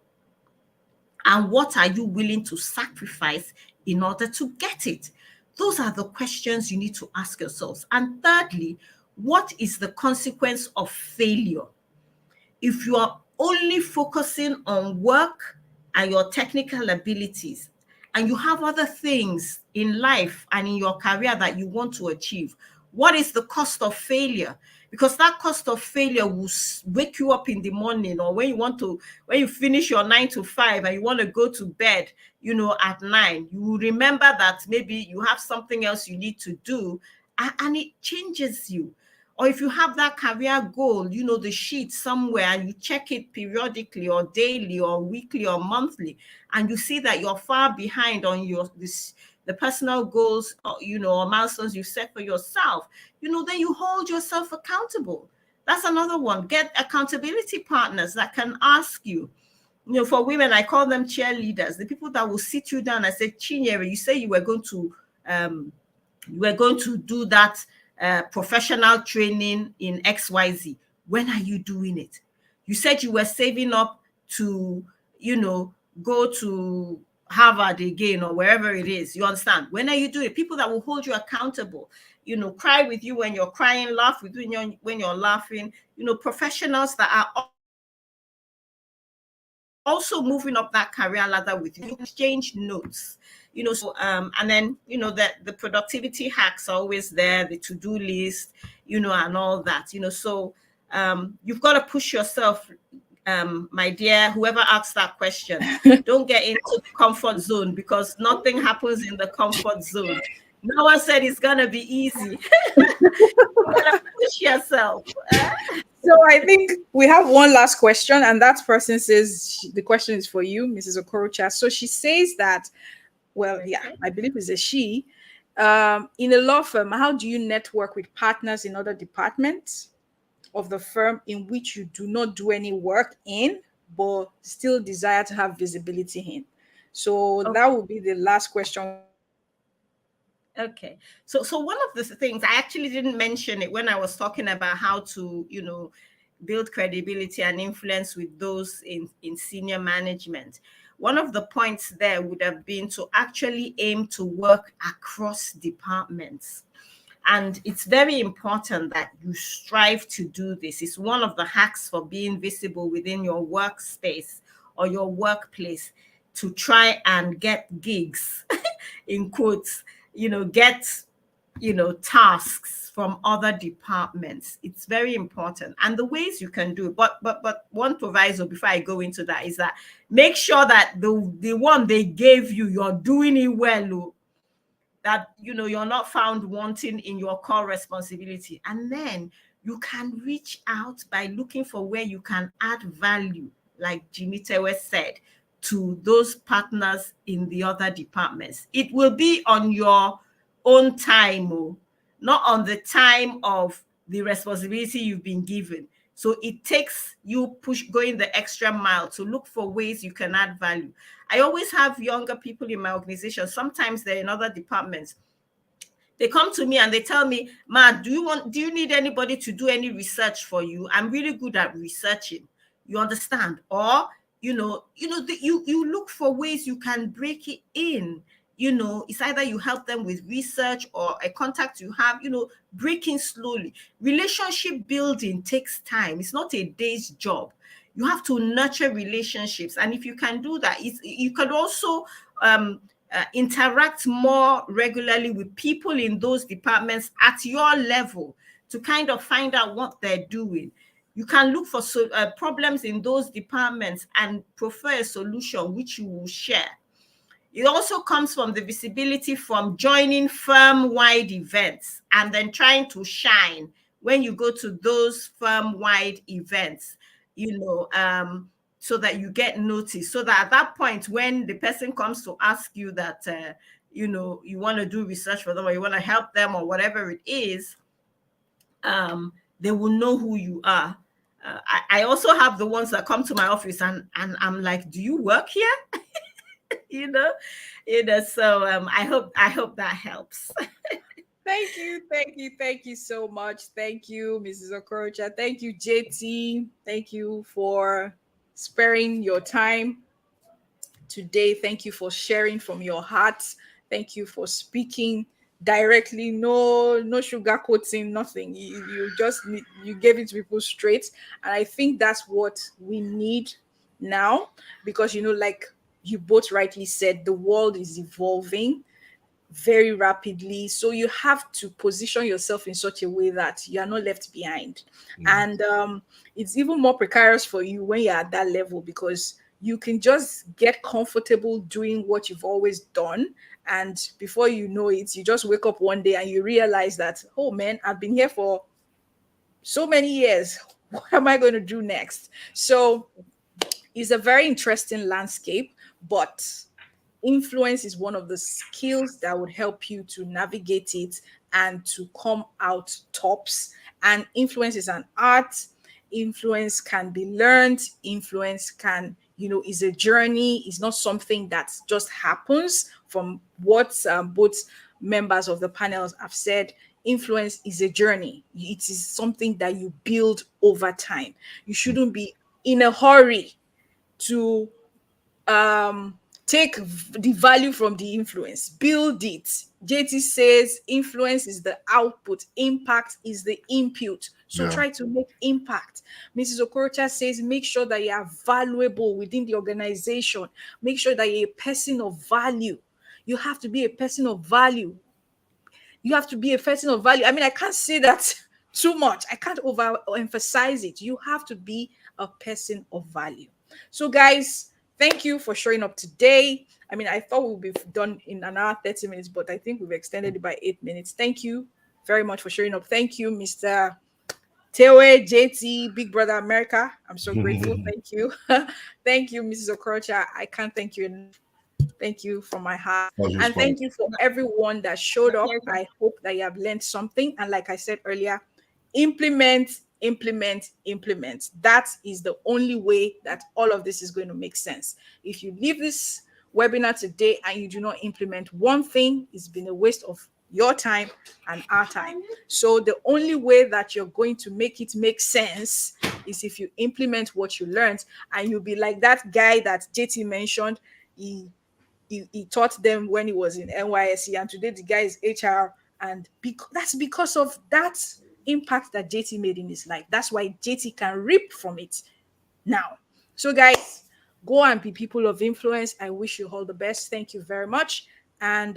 And what are you willing to sacrifice in order to get it? Those are the questions you need to ask yourselves. And thirdly, what is the consequence of failure? If you are only focusing on work and your technical abilities, and you have other things in life and in your career that you want to achieve, what is the cost of failure? Because that cost of failure will wake you up in the morning, or when you finish your 9 to 5 and you want to go to bed, you know, at 9, you will remember that maybe you have something else you need to do, and it changes you. Or if you have that career goal, you know, the sheet somewhere, and you check it periodically or daily or weekly or monthly, and you see that you're far behind on the personal goals, or milestones you set for yourself, then you hold yourself accountable. That's another one. Get accountability partners that can ask you. For women, I call them cheerleaders, the people that will sit you down and say, Chinyere, you say you were going to do that professional training in XYZ. When are you doing it? You said you were saving up to, go to Harvard again or wherever it is. You understand? When are you doing it? People that will hold you accountable, cry with you when you're crying, laugh with you when you're laughing, professionals that are also moving up that career ladder with you. Exchange notes, and then, the productivity hacks are always there, the to-do list, and all that, so you've got to push yourself, my dear, whoever asked that question. Don't get into the comfort zone, because nothing happens in the comfort zone. No one said it's gonna be easy. You gotta push yourself. So I think we have one last question, and that person says the question is for you, Mrs. Okorocha. So she says that, well, yeah, I believe it's a she. In a law firm, how do you network with partners in other departments of the firm in which you do not do any work in, but still desire to have visibility in? So that would be the last question. Okay. So one of the things, I actually didn't mention it when I was talking about how to, build credibility and influence with those in senior management. One of the points there would have been to actually aim to work across departments. And it's very important that you strive to do this. It's one of the hacks for being visible within your workspace or your workplace, to try and get gigs, in quotes, get, tasks from other departments. It's very important. And the ways you can do it, but one proviso before I go into that is that make sure that the one they gave you, you're doing it well, that, you're not found wanting in your core responsibility. And then you can reach out by looking for where you can add value, like Jimmy Tewe said, to those partners in the other departments. It will be on your own time, not on the time of the responsibility you've been given. So it takes you going the extra mile to look for ways you can add value. I always have younger people in my organization. Sometimes they're in other departments. They come to me and they tell me, Ma, do you need anybody to do any research for you? I'm really good at researching. You understand? Or, you look for ways you can break it in. It's either you help them with research or a contact you have, breaking slowly. Relationship building takes time. It's not a day's job. You have to nurture relationships. And if you can do that, you can also interact more regularly with people in those departments at your level to kind of find out what they're doing. You can look for problems in those departments and prefer a solution which you will share. It also comes from the visibility from joining firm-wide events and then trying to shine when you go to those firm-wide events, so that you get noticed. So that at that point, when the person comes to ask you that, you want to do research for them or you want to help them or whatever it is, they will know who you are. I also have the ones that come to my office and I'm like, do you work here? So I hope that helps. Thank you so much. Thank you, Mrs. Okorocha. Thank you, JT. Thank you for sparing your time today. Thank you for sharing from your heart. Thank you for speaking directly. No sugarcoating, nothing. You gave it to people straight. And I think that's what we need now, because like you both rightly said, the world is evolving very rapidly. So you have to position yourself in such a way that you are not left behind. And it's even more precarious for you when you're at that level, because you can just get comfortable doing what you've always done. And before you know it, you just wake up one day and you realize that, oh man, I've been here for so many years. What am I going to do next? So it's a very interesting landscape, but influence is one of the skills that would help you to navigate it and to come out tops. And influence is an art. Influence can be learned. Influence can, is a journey. It's not something that just happens. From what both members of the panels have said, influence is a journey. It is something that you build over time. You shouldn't be in a hurry to take the value from the influence, build it. JT says influence is the output, impact is the input. So try to make impact. Mrs. Okorocha says make sure that you are valuable within the organization. Make sure that you're a person of value. You have to be a person of value. You have to be a person of value. I mean, I can't say that too much. I can't overemphasize it. You have to be a person of value. So guys, thank you for showing up today. I mean, I thought we would be done in an hour, 30 minutes, but I think we've extended it by 8 minutes. Thank you very much for showing up. Thank you, Mr. Tewe, JT, Big Brother America. I'm so grateful. Thank you. Thank you, Mrs. Okorocha. I can't thank you enough. Thank you from my heart. And thank you for everyone that showed up. I hope that you have learned something. And like I said earlier, implement. That is the only way that all of this is going to make sense. If you leave this webinar today and you do not implement one thing, it's been a waste of your time and our time. So the only way that you're going to make it make sense is if you implement what you learned. And you'll be like that guy that JT mentioned. He taught them when he was in NYSC, and today the guy is HR, and that's because of that impact that JT made in his life. That's why JT can reap from it now. So guys, go and be people of influence. I wish you all the best. Thank you very much. And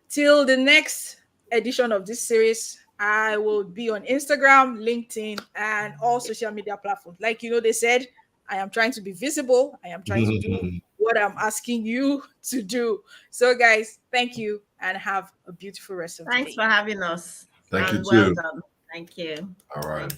till the next edition of this series, I will be on Instagram, LinkedIn, and all social media platforms. Like, they said, I am trying to be visible. I am trying to do what I'm asking you to do. So guys, thank you and have a beautiful rest of the day. Thanks for having us. Thank you well too. done. Thank you. All right.